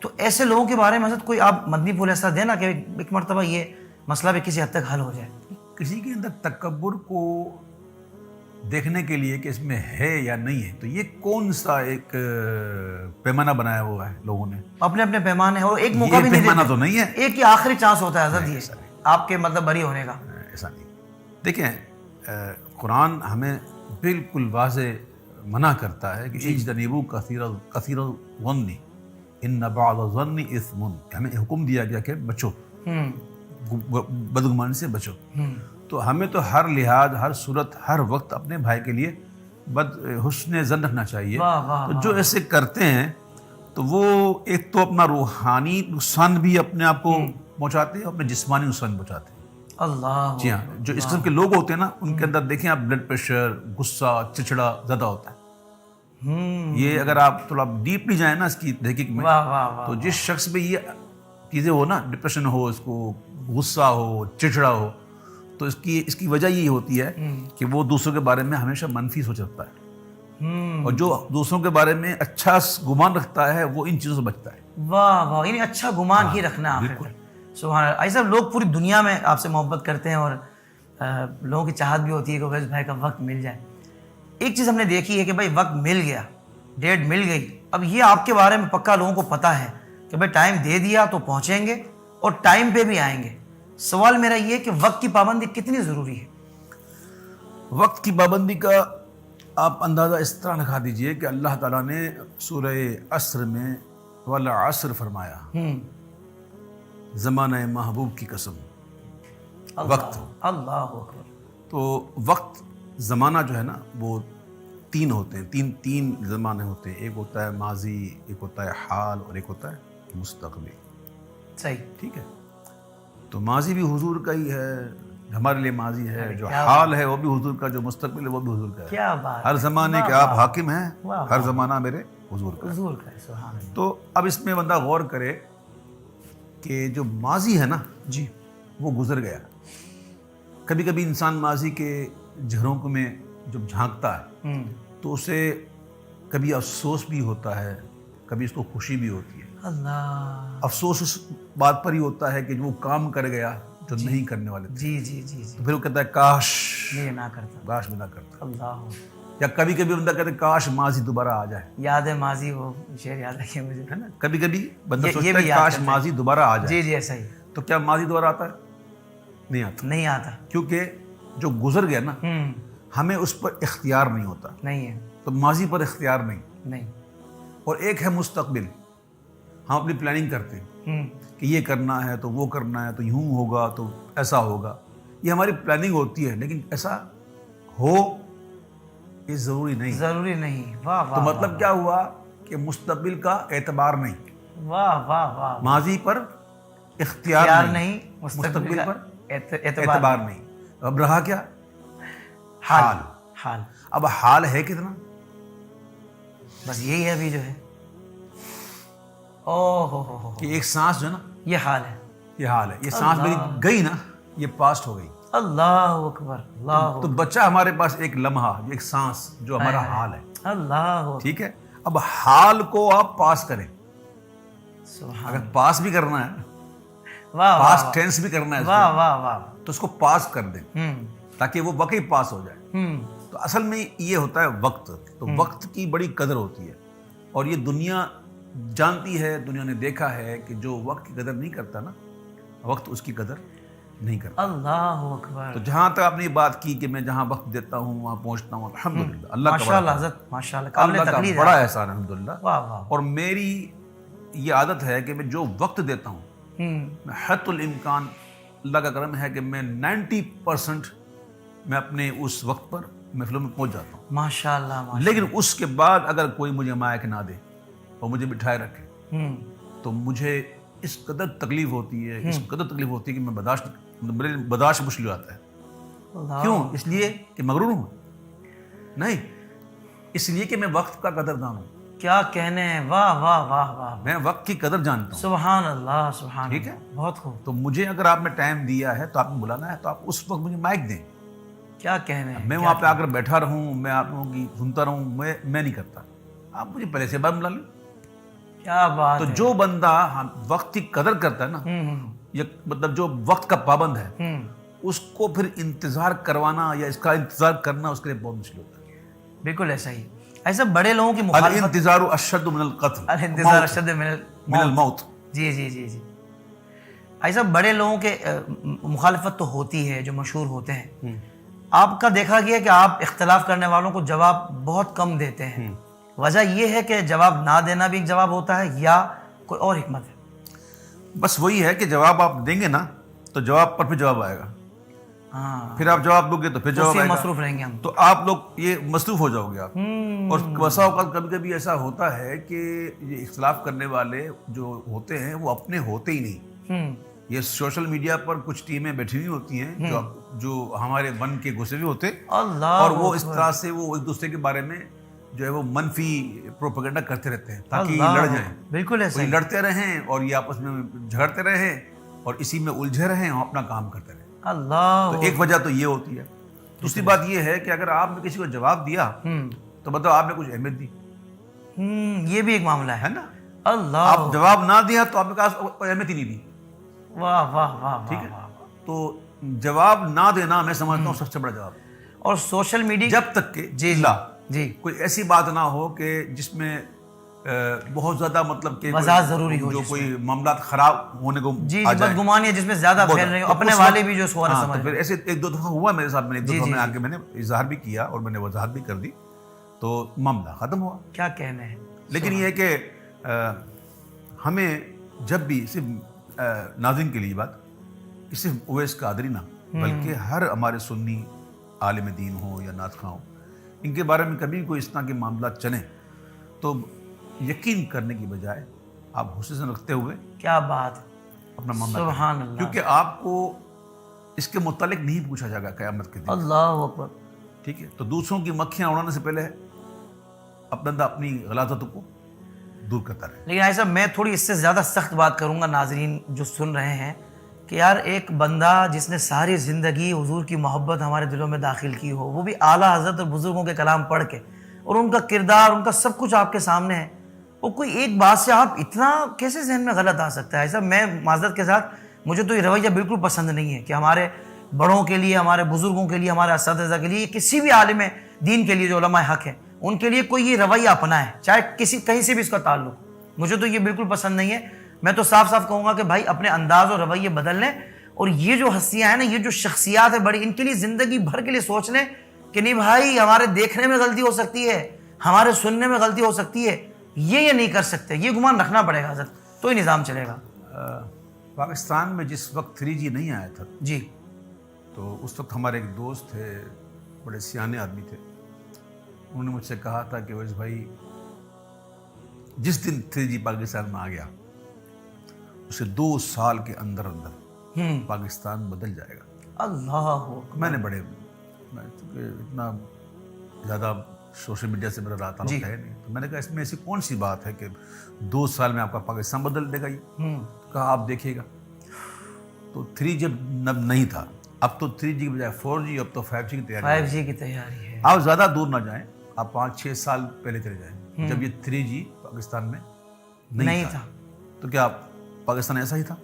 تو ایسے لوگوں کے بارے میں حضرت کوئی آپ مدنی پھول ایسا دینا کہ ایک مرتبہ یہ مسئلہ بھی کسی حد تک حل ہو جائے. کسی کے اندر تکبر کو دیکھنے کے لیے کہ اس میں ہے یا نہیں ہے, تو یہ کون سا ایک پیمانہ بنایا ہوا ہے لوگوں نے؟ اپنے اپنے پیمانے, اور ایک موقع بھی نہیں پیمانہ دیتے. تو نہیں ہے, ایک ہی آخری چانس ہوتا ہے حضرت یہ آپ کے مطلب بری ہونے کا. ایسا نہیں. دیکھیں قرآن ہمیں بالکل واضح منع کرتا ہے کہ اجتنبوا کثیر الظن ان بعض الظن اثم. ہمیں حکم دیا گیا کہ بچو, بدگمانی سے بچو. تو ہمیں تو ہر لحاظ, ہر صورت, ہر وقت اپنے بھائی کے لیے حسن ظن رکھنا چاہیے. تو جو ایسے کرتے ہیں تو وہ ایک تو اپنا روحانی نقصان بھی اپنے آپ کو پہنچاتے ہیں, اپنے جسمانی نقصان پہنچاتے ہیں. اللہ. جی ہاں, جو اس قسم کے لوگ ہوتے ہیں نا, ان کے اندر دیکھیں آپ بلڈ پریشر, غصہ, چچڑا زیادہ ہوتا ہے. یہ اگر آپ تھوڑا ڈیپلی جائیں نا اس کی تحقیق میں, تو جس شخص میں یہ چیزیں ہو نا, ڈپریشن ہو, اس کو غصہ ہو, چچڑا ہو, تو اس کی وجہ یہی ہوتی ہے کہ وہ دوسروں کے بارے میں ہمیشہ منفی سوچ رکھتا ہے, اور جو دوسروں کے بارے میں اچھا گمان رکھتا ہے وہ ان چیزوں سے بچتا ہے. واہ واہ, یعنی اچھا گمان ہی رکھنا ہے. سبحان اللہ. ایسا لوگ پوری دنیا میں آپ سے محبت کرتے ہیں, اور لوگوں کی چاہت بھی ہوتی ہے کہ اویس بھائی کا وقت مل جائے. ایک چیز ہم نے دیکھی ہے کہ بھائی وقت مل گیا, ڈیٹ مل گئی, اب یہ آپ کے بارے میں پکا لوگوں کو پتہ ہے کہ بھائی ٹائم دے دیا تو پہنچیں گے اور ٹائم پہ بھی آئیں گے. سوال میرا یہ کہ وقت کی پابندی کتنی ضروری ہے؟ وقت کی پابندی کا آپ اندازہ اس طرح لگا دیجئے کہ اللہ تعالیٰ نے سورہ عصر میں والعصر فرمایا, زمانہ محبوب کی قسم. وقت, اللہ اکبر. تو وقت زمانہ جو ہے نا وہ تین ہوتے ہیں, تین زمانے ہوتے ہیں. ایک ہوتا ہے ماضی, ایک ہوتا ہے حال, اور ایک ہوتا ہے مستقبل. صحیح, ٹھیک ہے. تو ماضی بھی حضور کا ہی ہے, ہمارے لیے ماضی ہے. جو حال ہے وہ بھی حضور کا, جو مستقبل ہے وہ بھی حضور کا ہے. کیا بات. ہر زمانے کے آپ حاکم ہیں, ہر زمانہ میرے حضور کا ہے. حضور کا ہے. سبحان اللہ. تو اب اس میں بندہ غور کرے کہ جو ماضی ہے نا جی, وہ گزر گیا. کبھی کبھی انسان ماضی کے جھرونکوں میں جب جھانکتا ہے تو اسے کبھی افسوس بھی ہوتا ہے, کبھی اس کو خوشی بھی ہوتی ہے. اللہ. افسوس اس بات پر ہی ہوتا ہے کہ جو وہ کام کر گیا جو نہیں کرنے والے تھے. جی جی جی جی, تو پھر وہ کہتا ہے کاش یہ نہ کرتا. کاش میں نہ کرتا. اللہ. یا کبھی کبھی بندہ کہتا ہے کاش ماضی دوبارہ آ جائے. یاد ہے ماضی, وہ شعر یاد رکھے مجھے, ہے نا. کبھی کبھی بندہ یہ سوچتا بھی ہے کاش ماضی دوبارہ آ جائے. جی جی ایسا ہی. تو کیا ماضی دوبارہ آتا ہے؟ نہیں آتا. نہیں آتا, کیونکہ جو گزر گیا نا ہمیں اس پر اختیار نہیں ہوتا. نہیں ہے. تو ماضی پر اختیار نہیں. اور ایک ہے مستقبل, ہم اپنی پلاننگ کرتے ہیں کہ یہ کرنا ہے تو وہ کرنا ہے, تو یوں ہوگا تو ایسا ہوگا. یہ ہماری پلاننگ ہوتی ہے, لیکن ایسا ہو یہ ضروری نہیں. ضروری نہیں. واہ واہ. تو مطلب کیا ہوا کہ مستقبل کا اعتبار نہیں, واہ واہ واہ. ماضی پر اختیار نہیں, مستقبل پر اعتبار نہیں. اب رہا کیا؟ حال. حال. اب حال ہے کتنا؟ بس یہی ہے ابھی جو ہے. اوہ ہو کہ ایک سانس جو ہے نا یہ حال ہے. یہ حال ہے. یہ سانس میری گئی نا, یہ پاسٹ ہو گئی. اللہ اکبر، اللہ تو بچہ ہمارے پاس ایک لمحہ، ایک سانس جو ہمارا حال ہے، اللہ، ٹھیک ہے. اب حال کو آپ پاس کریں. سبحان، اگر پاس بھی کرنا ہے، واہ پاس ٹینس بھی کرنا ہے اس واہ کو، واہ واہ، تو اس کو پاس کر دیں ہم تاکہ وہ واقعی پاس ہو جائے. ہم تو اصل میں یہ ہوتا ہے وقت. تو وقت کی بڑی قدر ہوتی ہے، اور یہ دنیا جانتی ہے، دنیا نے دیکھا ہے کہ جو وقت کی قدر نہیں کرتا نا، وقت اس کی قدر نہیں کرتا. اللہ اکبر. تو جہاں تک آپ نے یہ بات کی کہ میں جہاں وقت دیتا ہوں وہاں پہنچتا ہوں، الحمدللہ، اللہ کا ماشاء اللہ بڑا حضرت، ماشاء اللہ، قابل اللہ کا تقلید بڑا ہے. احسان ہے الحمدللہ. واہ واہ، اور میری یہ عادت ہے کہ میں جو وقت دیتا ہوں، ہم میں حت الامکان، اللہ کا کرم ہے کہ میں 90% میں اپنے اس وقت پر محفلوں میں پہنچ جاتا ہوں. ماشاء اللہ، ماشاء لیکن اس کے بعد اگر کوئی مجھے مائک نہ دے اور مجھے بٹھائے رکھے ہم تو مجھے اس قدر تکلیف ہوتی ہے، اس قدر تکلیف ہوتی ہے کہ میں میرے برداشت مشکل ہو جاتا ہے. اللہ، کیوں؟ اس لیے کہ مغرور ہوں؟ نہیں، اس لیے کہ میں وقت کا قدردان ہوں. کیا کہنے ہیں، واہ واہ واہ واہ، میں وقت کی قدر جانتا ہوں. سبحان اللہ، سبحان ٹھیک اللہ، ہے؟ بہت خوب. تو مجھے اگر آپ نے ٹائم دیا ہے تو آپ نے بلانا ہے تو آپ اس وقت مجھے مائک دیں. کیا کہنے ہیں، میں وہاں پہ آ کر بیٹھا رہوں، میں آپ لوگوں کی سنتا رہوں، میں نہیں کرتا. آپ مجھے پہلے سے بعد بلا لیں. کیا بات تو ہے. جو بندہ وقت کی قدر کرتا ہے نا، یا مطلب جو وقت کا پابند ہے، اس کو پھر انتظار کروانا یا اس کا انتظار کرنا اس کے لیے بہت مشکل ہوتا ہے. بالکل ایسا ہی. ایسا بڑے لوگوں کی مخالفت، الانتظار اشد من القتل، الانتظار اشد من الموت. جی جی جی جی. ایسا بڑے لوگوں کے مخالفت تو ہوتی ہے جو مشہور ہوتے ہیں. آپ کا دیکھا گیا کہ آپ اختلاف کرنے والوں کو جواب بہت کم دیتے ہیں. وجہ یہ ہے کہ جواب نہ دینا بھی ایک جواب ہوتا ہے یا کوئی اور حکمت ہے؟ بس وہی ہے کہ جواب آپ دیں گے نا تو جواب پر پھر جواب آئے گا. ہاں، پھر آپ جواب دو گے تو پھر جواب آئے گا. مصروف رہیں گے ہم. تو آپ لوگ یہ مصروف ہو جاؤ گے آپ. اور بسا اوقات کبھی کبھی ایسا ہوتا ہے کہ یہ اختلاف کرنے والے جو ہوتے ہیں وہ اپنے ہوتے ہی نہیں. یہ سوشل میڈیا پر کچھ ٹیمیں بیٹھی ہوئی ہوتی ہیں جو ہمارے من کے گھسے ہوئے ہوتے، اللہ، اور وہ اس طرح سے وہ ایک دوسرے کے بارے میں جو ہے وہ منفی پروپیگنڈا کرتے رہتے ہیں تاکہ یہ لڑ جائیں. بالکل ایسا وہی ہی. لڑتے رہیں اور یہ آپس میں جھگڑتے رہیں اور اسی میں الجھے رہیں اور اپنا کام کرتے رہیں. اللہ، تو ایک وجہ تو یہ ہوتی ہے. دوسری بات یہ ہے کہ اگر آپ نے کسی کو جواب دیا تو مطلب آپ نے کچھ اہمیت دی یہ بھی ایک معاملہ ہے نا. اللہ، آپ جواب نہ دیا تو آپ نے کہا کوئی اہمیت ہی نہیں دی. واہ واہ واہ، ٹھیک ہے. تو جواب نہ دینا میں سمجھتا ہوں سب سے بڑا جواب. اور سوشل میڈیا جب تک کہ جی جی کوئی ایسی بات نہ ہو کہ جس میں بہت زیادہ مطلب کہ وضاحت ضروری ہو، جو کوئی معاملات خراب ہونے کو جی بدگمانی ہے جس میں زیادہ پھیل رہی ہو، اپنے والے بھی جو اس کو نہ سمجھ. پھر ایسے ایک دو دفعہ ہوا میرے ساتھ. میں نے ایک دو دفعہ میں آ کے میں نے اظہار بھی کیا اور میں نے وضاحت بھی کر دی تو معاملہ ختم ہوا. کیا کہنے ہیں. لیکن یہ ہے کہ ہمیں جب بھی صرف ناظرین کے لیے بات کہ صرف اویس قادری نہ بلکہ ہر ہمارے سنی عالم دین ہو یا نعت خواں ہو، ان کے بارے میں کبھی کوئی اس طرح کے معاملات چلیں تو یقین کرنے کی بجائے آپ حسن رکھتے ہوئے کیا بات، اپنا معاملہ سبحان اللہ، کیونکہ آپ کو اس کے متعلق نہیں پوچھا جائے گا قیامت کے دن. اللہ اکبر. ٹھیک ہے. تو دوسروں کی مکھیاں اڑانے سے پہلے اپنا بندہ اپنی غلاظتوں کو دور کرتا رہے. لیکن ایسا میں تھوڑی اس سے زیادہ سخت بات کروں گا ناظرین جو سن رہے ہیں کہ یار ایک بندہ جس نے ساری زندگی حضور کی محبت ہمارے دلوں میں داخل کی ہو، وہ بھی اعلیٰ حضرت اور بزرگوں کے کلام پڑھ کے، اور ان کا کردار، ان کا سب کچھ آپ کے سامنے ہے، وہ کوئی ایک بات سے آپ اتنا کیسے ذہن میں غلط آ سکتا ہے؟ ایسا میں معذرت کے ساتھ مجھے تو یہ رویہ بالکل پسند نہیں ہے کہ ہمارے بڑوں کے لیے، ہمارے بزرگوں کے لیے، ہمارے اساتذہ کے لیے، کسی بھی عالم دین کے لیے جو علماء حق ہیں ان کے لیے کوئی یہ رویہ اپنا ہے، چاہے کہیں سے بھی اس کا تعلق، مجھے تو یہ بالکل پسند نہیں ہے. میں تو صاف صاف کہوں گا کہ بھائی اپنے انداز اور رویے بدل لیں، اور یہ جو ہستیاں ہیں نا، یہ جو شخصیات ہیں بڑی، ان کے لیے زندگی بھر کے لیے سوچ لیں کہ نہیں بھائی ہمارے دیکھنے میں غلطی ہو سکتی ہے، ہمارے سننے میں غلطی ہو سکتی ہے، یہ نہیں کر سکتے، یہ گمان رکھنا پڑے گا حضرت، تو ہی نظام چلے گا. پاکستان میں جس وقت 3G نہیں آیا تھا جی، تو اس وقت ہمارے ایک دوست تھے، بڑے سیانے آدمی تھے. انہوں نے مجھ سے کہا تھا کہ ویس بھائی جس دن 3G پاکستان میں آ گیا اسے 2 سال کے اندر پاکستان بدل جائے گا. اللہ. میں چونکہ اتنا زیادہ سوشل میڈیا سے میرا رابطہ ہے نہیں، تو میں نے کہا اس میں ایسی کون سی بات ہے کہ 2 سال میں آپ کا پاکستان بدل دے گا. یہ کہا آپ دیکھیے گا. تو 3 جب نہیں تھا، اب تو 3G کی بجائے 4G، اب تو 5G کی تیاری ہے۔ 5G کی تیاری ہے۔ آپ زیادہ دور نہ جائیں، آپ 5-6 سال پہلے چلے جائیں جب یہ 3G پاکستان میں نہیں تھا۔ تو کیا پاکستان ایسا ہی تھا؟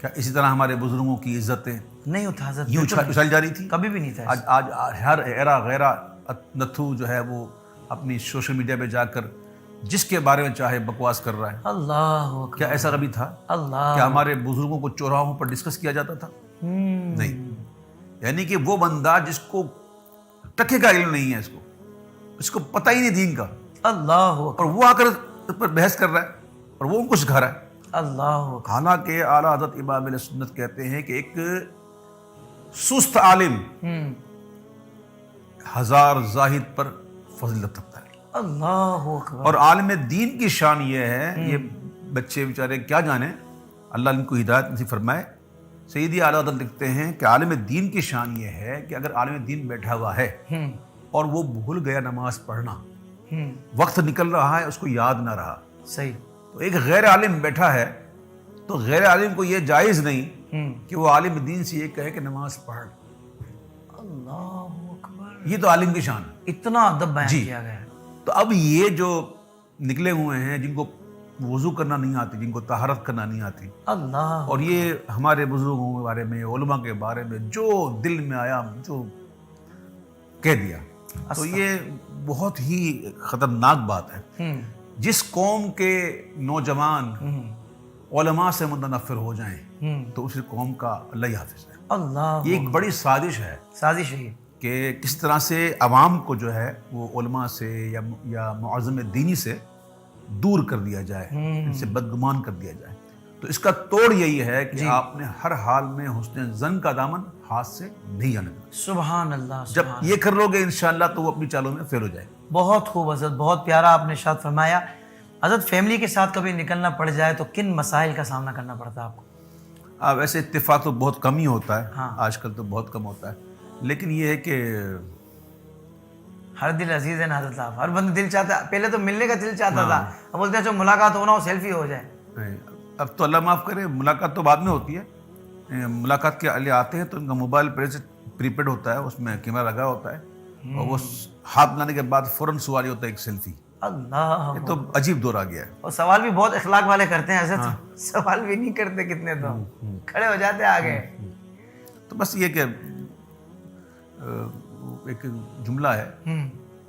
کیا اسی طرح ہمارے بزرگوں کی عزتیں نہیں ہوتا حضرت، یوں اچھالی جا رہی تھی؟ کبھی بھی نہیں تھا۔ آج ہر ایرا غیرہ نتھو جو ہے وہ اپنی سوشل میڈیا پہ جا کر جس کے بارے میں چاہے بکواس کر رہا ہے۔ اللہ اکبر۔ کیا ایسا کبھی تھا؟ اللہ، کیا ہمارے بزرگوں کو چوراہوں پر ڈسکس کیا جاتا تھا؟ نہیں۔ یعنی کہ وہ بندہ جس کو ٹکے کا علم نہیں ہے، اس کو پتہ ہی نہیں دین کا، اللہ اکبر، اور وہ آ کر اس پر بحث کر رہا ہے اور وہ ان کو سکھا رہا ہے۔ اللہ اکبر۔ حالانکہ اعلیٰ حضرت امام اہل سنت کہتے ہیں کہ ایک سست عالم 1000 زاہد پر فضیلت رکھتا ہے۔ اللہ اکبر۔ اور عالم دین کی شان یہ ہے، یہ بچے بیچارے کیا جانیں، اللہ ان کو ہدایت نصیب فرمائے۔ سیدی اعلیٰ حضرت لکھتے ہیں کہ عالم دین کی شان یہ ہے کہ اگر عالم دین بیٹھا ہوا ہے اور وہ بھول گیا نماز پڑھنا، وقت نکل رہا ہے، اس کو یاد نہ رہا، صحیح، تو ایک غیر عالم بیٹھا ہے، تو غیر عالم کو یہ جائز نہیں کہ وہ عالم دین سے یہ کہے کہ نماز پڑھ۔ اللہ اکبر، یہ تو عالم کی شان ہے۔ اتنا ادب بیان کیا گیا ہے۔ تو اب یہ جو نکلے ہوئے ہیں جن کو وضو کرنا نہیں آتی، جن کو طہارت کرنا نہیں آتی، اللہ، اور یہ ہمارے بزرگوں کے بارے میں، علماء کے بارے میں جو دل میں آیا جو کہہ دیا، تو یہ بہت ہی خطرناک بات ہے۔ جس قوم کے نوجوان علماء سے متنفر ہو جائیں تو اس قوم کا اللہ ہی حافظ ہے۔ اللہ، یہ ایک بڑی سازش ہے سازش ہے کہ کس طرح سے عوام کو جو ہے وہ علماء سے یا معظم دینی سے دور کر دیا جائے، ان سے بدگمان کر دیا جائے۔ تو اس کا توڑ یہی ہے کہ آپ نے ہر حال میں حسن ظن کا دامن ہاتھ سے نہیں آنے دینا۔ سبحان اللہ، جب یہ کر لو گے انشاءاللہ تو وہ اپنی چالوں میں فیل ہو جائے۔ بہت خوب حضرت، بہت پیارا آپ نے ارشاد فرمایا۔ حضرت فیملی کے ساتھ کبھی نکلنا پڑ جائے تو کن مسائل کا سامنا کرنا پڑتا ہے آپ کو؟ ویسے اتفاق تو بہت کم ہی ہوتا ہے، آج کل تو بہت کم ہوتا ہے، لیکن یہ ہے کہ ہر دل عزیز ہے نا حضرت صاحب، ہر بندہ دل چاہتا ہے، پہلے تو ملنے کا دل چاہتا تھا، اب بولتے ہیں جو ملاقات ہونا ہو سیلفی ہو جائے۔ اب تو اللہ معاف کرے، ملاقات تو بعد میں ہوتی ہے۔ ملاقات کے لیے آتے ہیں تو ان کا موبائل پریپیڈ ہوتا ہے، اس میں کیمرہ لگا ہوتا ہے، اور وہ ہاتھ لانے کے بعد فوراً سواری ہوتا ہے ایک سیلفی۔ اللہ، یہ تو عجیب دور آ گیا ہے۔ اور سوال بھی بہت اخلاق والے کرتے ہیں حضرت، سوال بھی نہیں کرتے کتنے، تو کھڑے ہو جاتے آگے۔ تو بس یہ کہ ایک جملہ ہے،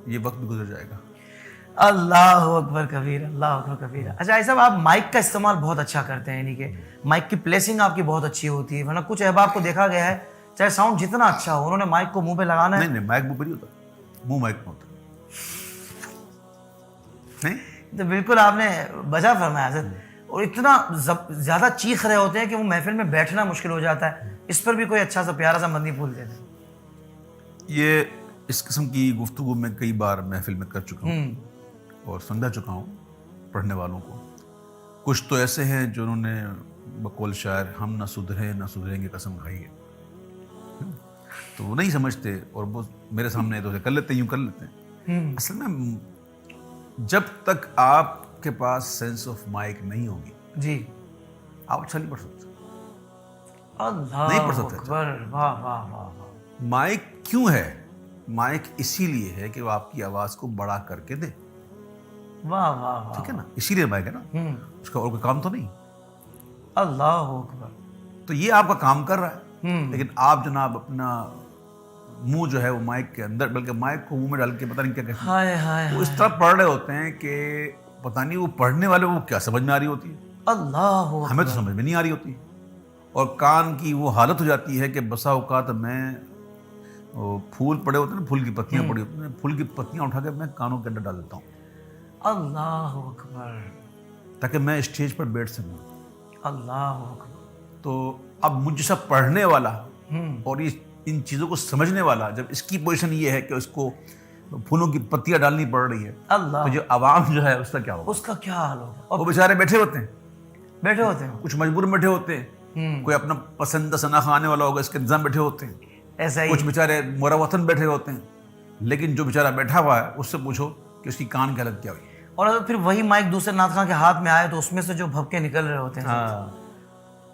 یہ وقت بھی گزر جائے گا۔ اللہ اکبر کبیر، اللہ اکبر کبیر۔ اچھا ایسا آپ مائک کا استعمال بہت اچھا کرتے ہیں، یعنی کہ مائک کی پلیسنگ آپ کی بہت اچھی ہوتی ہے، ورنہ کچھ احباب کو دیکھا گیا ہے چاہے ساؤنڈ جتنا اچھا ہو، انہوں نے مائک کو منہ پہ لگانا ہے۔ نہیں، مائک منہ پہ نہیں ہوتا، منہ مائک میں ہوتا نہیں۔ تو بالکل آپ نے بجا فرمایا حضرت، اور اتنا زیادہ چیخ رہے ہوتے ہیں کہ وہ محفل میں بیٹھنا مشکل ہو جاتا ہے۔ اس پر بھی کوئی اچھا سا پیارا سا مدنی پھول دے دیں۔ یہ اس قسم کی گفتگو میں کئی بار محفل میں کر چکا ہوں اور سمجھا چکا ہوں پڑھنے والوں کو۔ کچھ تو ایسے ہیں جو انہوں نے بقول شاعر ہم نہ سدھریں نہ سدھریں گے قسم کھائی ہے، تو وہ نہیں سمجھتے، اور وہ میرے سامنے تو کر لیتے، یوں کر لیتے ہیں۔ اصل میں جب تک آپ کے پاس سینس آف مائک نہیں ہوگی جی، آپ اچھا نہیں پڑھ سکتے، اللہ نہیں پڑھ سکتے۔ اکبر، واہ واہ واہ واہ۔ مائک کیوں ہے؟ مائک اسی لیے ہے کہ وہ آپ کی آواز کو بڑا کر کے دے، واہ واہ واہ، ٹھیک ہے نا، اسی لیے مائک ہے نا، اس کا اور کوئی کام تو نہیں۔ اللہ اکبر۔ تو یہ آپ کا کام کر رہا ہے، لیکن آپ جناب اپنا منہ جو ہے وہ مائک کے اندر، بلکہ مائک کو منہ میں ڈال کے پتہ نہیں کیا کہتے ہیں، ہائے ہائے، وہ اس طرح پڑھ رہے ہوتے ہیں کہ پتہ نہیں وہ پڑھنے والے وہ کیا سمجھ میں آ رہی ہوتی ہے، اللہ ہمیں تو سمجھ میں نہیں آ رہی ہوتی، اور کان کی وہ حالت ہو جاتی ہے کہ بسا اوقات میں پھول پڑے ہوتے ہیں نا، پھول کی پتیاں پڑی ہوتی ہیں، پھول کی پتیاں اٹھا کے میں کانوں کے اندر ڈال دیتا ہوں اللہ اکبر، تاکہ میں اسٹیج پر بیٹھ سکوں۔ اللہ اکبر۔ تو اب مجھ جیسا پڑھنے والا اور ان چیزوں کو سمجھنے والا، جب اس کی پوزیشن یہ ہے کہ اس کو پھولوں کی پتیاں ڈالنی پڑ رہی ہے، اللہ، تو جو عوام جو ہے اس کا کیا ہوگا؟ اس کا کیا حال ہوگا؟ وہ بیچارے بیٹھے ہوتے ہیں، بیٹھے ہوتے ہیں کچھ مجبور بیٹھے ہوتے ہیں، کوئی اپنا پسندیدہ سناخہ آنے والا ہوگا اس کے انتظام بیٹھے ہوتے ہیں، ایسا ہی، کچھ بیچارے مورا وطن بیٹھے ہوتے ہیں، لیکن جو بیچارہ بیٹھا ہوا ہے اس سے پوچھو کہ اس کی کان کی حالت کیا ہوئی۔ اور پھر وہی مائک دوسرے نعت خواں کے ہاتھ میں آئے تو اس میں سے جو بھبکے نکل رہے ہوتے ہیں،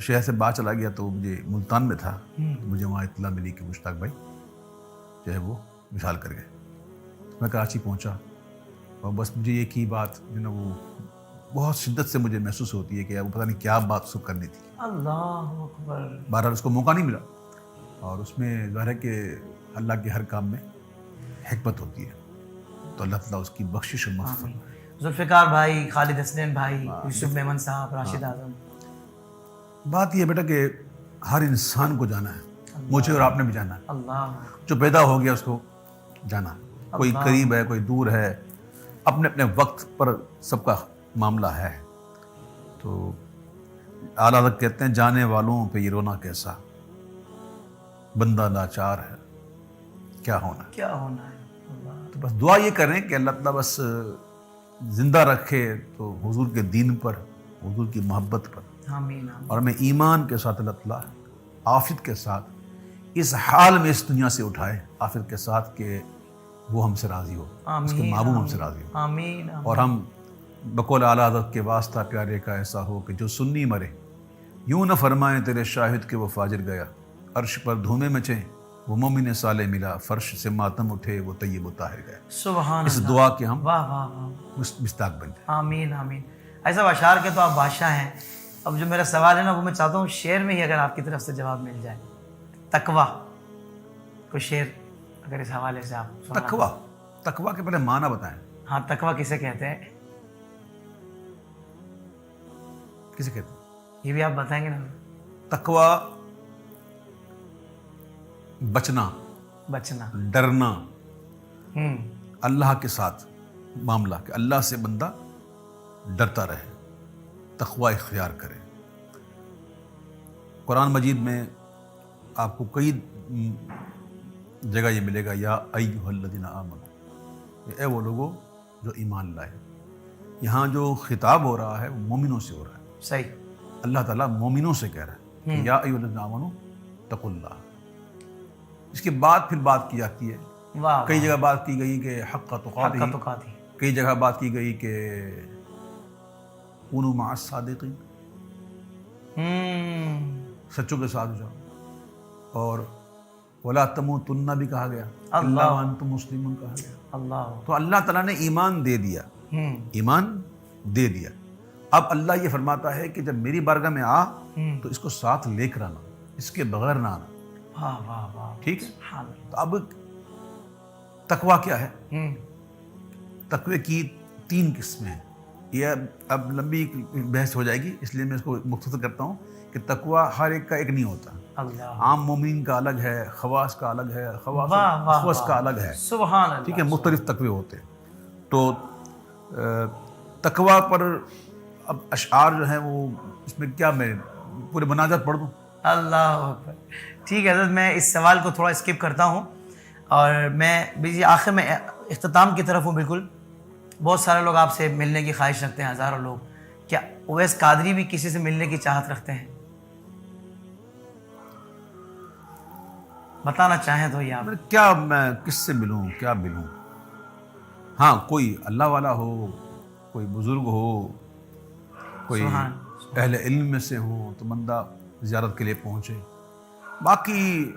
شہر سے باہر چلا گیا تو مجھے ملتان میں تھا، مجھے وہاں اطلاع ملی کہ مشتاق بھائی جو ہے وہ وصال کر گئے. میں کراچی پہنچا اور بس مجھے ایک ہی بات جو نا وہ بہت شدت سے مجھے محسوس ہوتی ہے کہ وہ پتہ نہیں کیا بات اس کو کرنی تھی. اللہ اکبر. بہرحال اس کو موقع نہیں ملا، اور اس میں ظاہر ہے کہ اللہ کے ہر کام میں حکمت ہوتی ہے، تو اللہ تعالیٰ اس کی بخشش اور مغفرت آمین. ذوالفقار بھائی، خالد حسنین بھائی، یوسف میمن صاحب، راشد اعظم. بات یہ ہے بیٹا کہ ہر انسان کو جانا ہے، مجھے اور آپ نے بھی جانا ہے. اللہ جو پیدا ہو گیا اس کو جانا، کوئی قریب ہے کوئی دور ہے، اپنے اپنے وقت پر سب کا معاملہ ہے. تو اعلیٰ حضرت کہتے ہیں جانے والوں پہ یہ رونا کیسا، بندہ لاچار ہے کیا ہونا. کیا ہونا ہے. اللہ. تو بس دعا یہ کریں کہ اللہ تعالیٰ بس زندہ رکھے تو حضور کے دین پر، حضور کی محبت پر، آمین آمین. اور ہمیں ایمان کے ساتھ اللہ تعالیٰ عافیت کے ساتھ اس حال میں اس دنیا سے اٹھائے، عافیت کے ساتھ کہ وہ ہم سے راضی ہو، اس کے محبوب ہم سے راضی ہو، آمین. اور ہم بقول اعلیٰ حضرت کے واسطہ پیارے کا ایسا ہو کہ جو سنی مرے یوں نہ فرمائیں تیرے شاہد کہ وہ فاجر گیا، عرش پر دھومے مچیں وہ مومن صالح ملا، فرش سے ماتم اٹھے وہ طیب و طاہر گیا. سبحان اس اللہ. دعا کے ہم واہ واہ واہ. مستاق بن جائیں. آمین آمین. ایسا اشعار کے تو آپ بادشاہ ہیں. اب جو میرا سوال ہے نا وہ میں چاہتا ہوں شعر میں ہی اگر آپ کی طرف سے جواب مل جائے. تقویٰ کوئی شعر اگر اس حوالے سے آپ سنا. تقویٰ کے پہلے معنی بتائیں. ہاں تقویٰ کسے کہتے ہیں؟ کسے کہتے ہیں؟ یہ بھی آپ بتائیں گے نا. تقویٰ بچنا، بچنا. ڈرنا، اللہ کے ساتھ معاملہ کہ اللہ سے بندہ ڈرتا رہے، تقویٰ اختیار کرے. قرآن مجید میں آپ کو کئی جگہ یہ ملے گا یا ایھا الذین آمنوا، اے وہ لوگوں جو ایمان لائے. یہاں جو خطاب ہو رہا ہے وہ مومنوں سے ہو رہا ہے. صحیح. اللہ تعالیٰ مومنوں سے کہہ رہا ہے کہ یا ایھا الذین آمنوا اتقوا اللہ. اس کے بعد پھر بات کی جاتی ہے، واہ. کئی جگہ بات کی گئی کہ حق حق تقاتہ، کا تقاتی. کئی جگہ بات کی گئی کہ کونوا مع الصادقین، سچوں کے ساتھ جاؤ. اور ولا تموتن بھی کہا گیا، الا وانتم مسلمون کہا گیا. اللہ. تو اللہ تعالیٰ نے ایمان دے دیا، ایمان دے دیا. اب اللہ یہ فرماتا ہے کہ جب میری بارگاہ میں آ تو اس کو ساتھ لے کر آنا، اس کے بغیر نہ آنا. واہ واہ واہ. ٹھیک ہے. سبحان تو اب تقویٰ کیا ہے؟ اللہ. تقوی کی 3 قسمیں ہیں. یہ اب لمبی بحث ہو جائے گی، اس لیے میں اس کو مختصر کرتا ہوں کہ تقویٰ ہر ایک کا ایک نہیں ہوتا. اللہ. عام مومن کا الگ ہے، خواص کا الگ ہے، خواص کا الگ ہے. سبحان اللہ. ٹھیک ہے، مختلف تقوی ہوتے ہیں. تو تقویٰ پر اب اشعار جو ہیں وہ اس میں کیا میں پورے مناجات پڑھ دوں؟ اللہ اکبر. ٹھیک ہے حضرت، میں اس سوال کو تھوڑا اسکپ کرتا ہوں اور میں آخر میں اختتام کی طرف ہوں. بالکل بہت سارے لوگ آپ سے ملنے کی خواہش رکھتے ہیں، ہزاروں لوگ. کیا اویس قادری بھی کسی سے ملنے کی چاہت رکھتے ہیں؟ بتانا چاہیں تو یہ آپ. کیا میں کس سے ملوں، کیا ملوں؟ ہاں کوئی اللہ والا ہو، کوئی بزرگ ہو، کوئی اہل علم میں سے ہو تو بندہ زیارت کے لیے پہنچے. باقی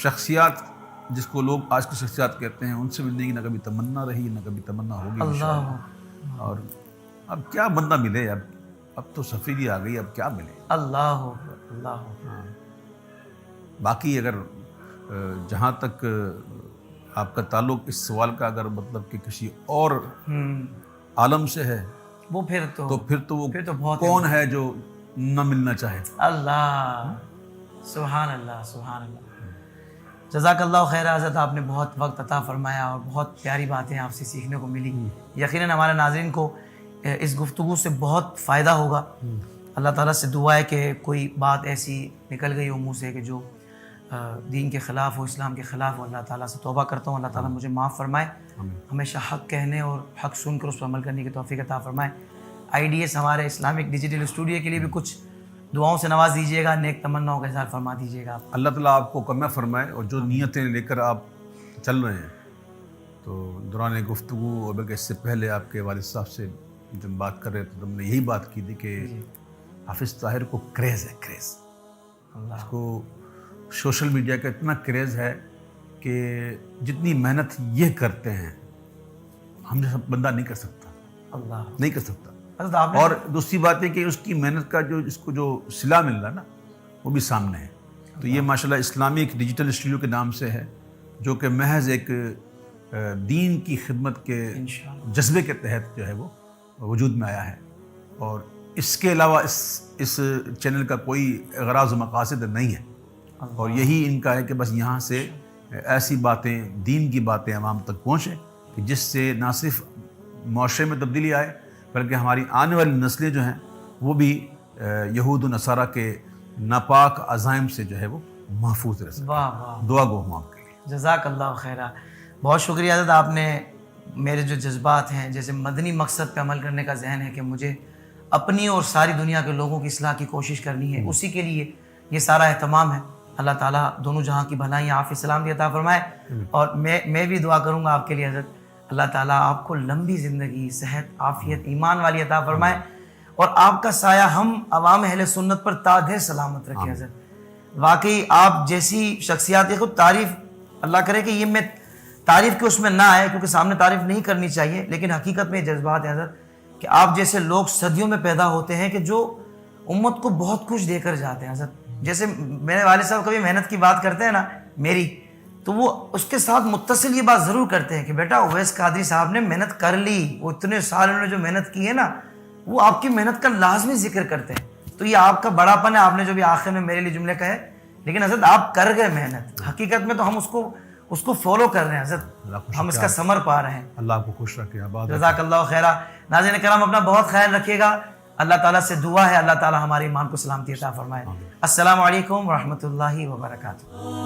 شخصیات جس کو لوگ آج کی شخصیات کہتے ہیں ان سے ملنے کی نہ کبھی تمنا رہی نہ کبھی تمنا ہوگی انشاءاللہ. اور اب کیا بندہ ملے، اب تو سفیدی آ گئی، اب کیا ملے. اللہ اللہ. باقی اگر جہاں تک آپ کا تعلق اس سوال کا اگر مطلب کہ کسی اور عالم سے ہے وہ پھر تو وہ کون ہے جو نہ ملنا چاہے. اللہ. سبحان اللہ سبحان اللہ. جزاک اللہ خیر حضرت، آپ نے بہت وقت عطا فرمایا اور بہت پیاری باتیں آپ سے سیکھنے کو ملی. یقیناً ہمارے ناظرین کو اس گفتگو سے بہت فائدہ ہوگا. اللہ تعالیٰ سے دعا ہے کہ کوئی بات ایسی نکل گئی ہو منہ سے کہ جو دین کے خلاف ہو، اسلام کے خلاف ہو. اللہ تعالیٰ سے توبہ کرتا ہوں اللہ تعالیٰ مجھے معاف فرمائے، ہمیشہ حق کہنے اور حق سن کر اس پر عمل کرنے کی توفیق عطا فرمائے. IDS ہمارے اسلامک ڈیجیٹل اسٹوڈیو کے لیے بھی کچھ دعاؤں سے نواز دیجیے گا، نیک تمناؤں کا اظہار فرما دیجیے گا. اللہ تعالیٰ آپ کو کامیاب فرمائے. اور جو نیتیں لے کر آپ چل رہے ہیں تو دوران گفتگو اور بلکہ اس سے پہلے آپ کے والد صاحب سے جب بات کر رہے تھے تو ہم نے یہی بات کی تھی کہ حافظ طاہر کو کریز ہے، کریز. اللہ اس کو سوشل میڈیا کا اتنا کریز ہے کہ جتنی محنت یہ کرتے ہیں ہم جیسا بندہ نہیں کر سکتا، اللہ. نہیں کر سکتا. حضرت آپ نے اور دوسری بات ہے کہ اس کی محنت کا جو اس کو جو صلہ مل رہا ہے نا وہ بھی سامنے ہے. تو یہ ماشاءاللہ اسلامک ڈیجیٹل اسٹوڈیو کے نام سے ہے، جو کہ محض ایک دین کی خدمت کے انشاءاللہ جذبے کے تحت جو ہے وہ وجود میں آیا ہے. اور اس کے علاوہ اس چینل کا کوئی غرض و مقاصد نہیں ہے. اور یہی ان کا ہے کہ بس یہاں سے ایسی باتیں، دین کی باتیں عوام تک پہنچیں کہ جس سے نہ صرف معاشرے میں تبدیلی آئے بلکہ ہماری آنے والی نسلیں جو ہیں وہ بھی یہود و نصارہ کے ناپاک عزائم سے جو ہے وہ محفوظ رہ سکیں. واہ واہ، دعا گو ہم آپ کے لیے. جزاک اللہ خیرہ. بہت شکریہ حضرت، آپ نے میرے جو جذبات ہیں، جیسے مدنی مقصد پہ عمل کرنے کا ذہن ہے کہ مجھے اپنی اور ساری دنیا کے لوگوں کی اصلاح کی کوشش کرنی ہے، اسی کے لیے یہ سارا اہتمام ہے. اللہ تعالیٰ دونوں جہاں کی بھلائیاں عافیت سلامتی عطا فرمائے. اور میں بھی دعا کروں گا آپ کے لیے حضرت، اللہ تعالیٰ آپ کو لمبی زندگی، صحت، عافیت، ایمان والی عطا فرمائے، اور آپ کا سایہ ہم عوام اہل سنت پر تا دیر سلامت رکھے. حضرت واقعی آپ جیسی شخصیات کی خود تعریف، اللہ کرے کہ یہ میں تعریف کے اس میں نہ آئے کیونکہ سامنے تعریف نہیں کرنی چاہیے، لیکن حقیقت میں یہ جذبات ہیں حضرت کہ آپ جیسے لوگ صدیوں میں پیدا ہوتے ہیں کہ جو امت کو بہت کچھ دے کر جاتے ہیں. حضرت جیسے میرے والد صاحب کبھی محنت کی بات کرتے ہیں نا میری، تو وہ اس کے ساتھ متصل یہ بات ضرور کرتے ہیں کہ بیٹا اویس قادری صاحب نے محنت کر لی، وہ اتنے سال انہوں نے جو محنت کی ہے نا وہ آپ کی محنت کا لازمی ذکر کرتے ہیں. تو یہ آپ کا بڑا پن ہے، آپ نے جو بھی آخر میں میرے لیے جملے کہے، لیکن حضرت آپ کر گئے محنت. حقیقت میں تو ہم اس کو فالو کر رہے ہیں حضرت، ہم اس کا ثمر پا رہے ہیں. اللہ آپ کو خوش رکھے. آباد جزاک اللہ خیرہ. ناظرین کرام اپنا بہت خیال رکھیے گا. اللہ تعالیٰ سے دعا ہے اللہ تعالیٰ ہمارے ایمان کو سلامتی عطا فرمائے. السلام علیکم ورحمۃ اللہ وبرکاتہ.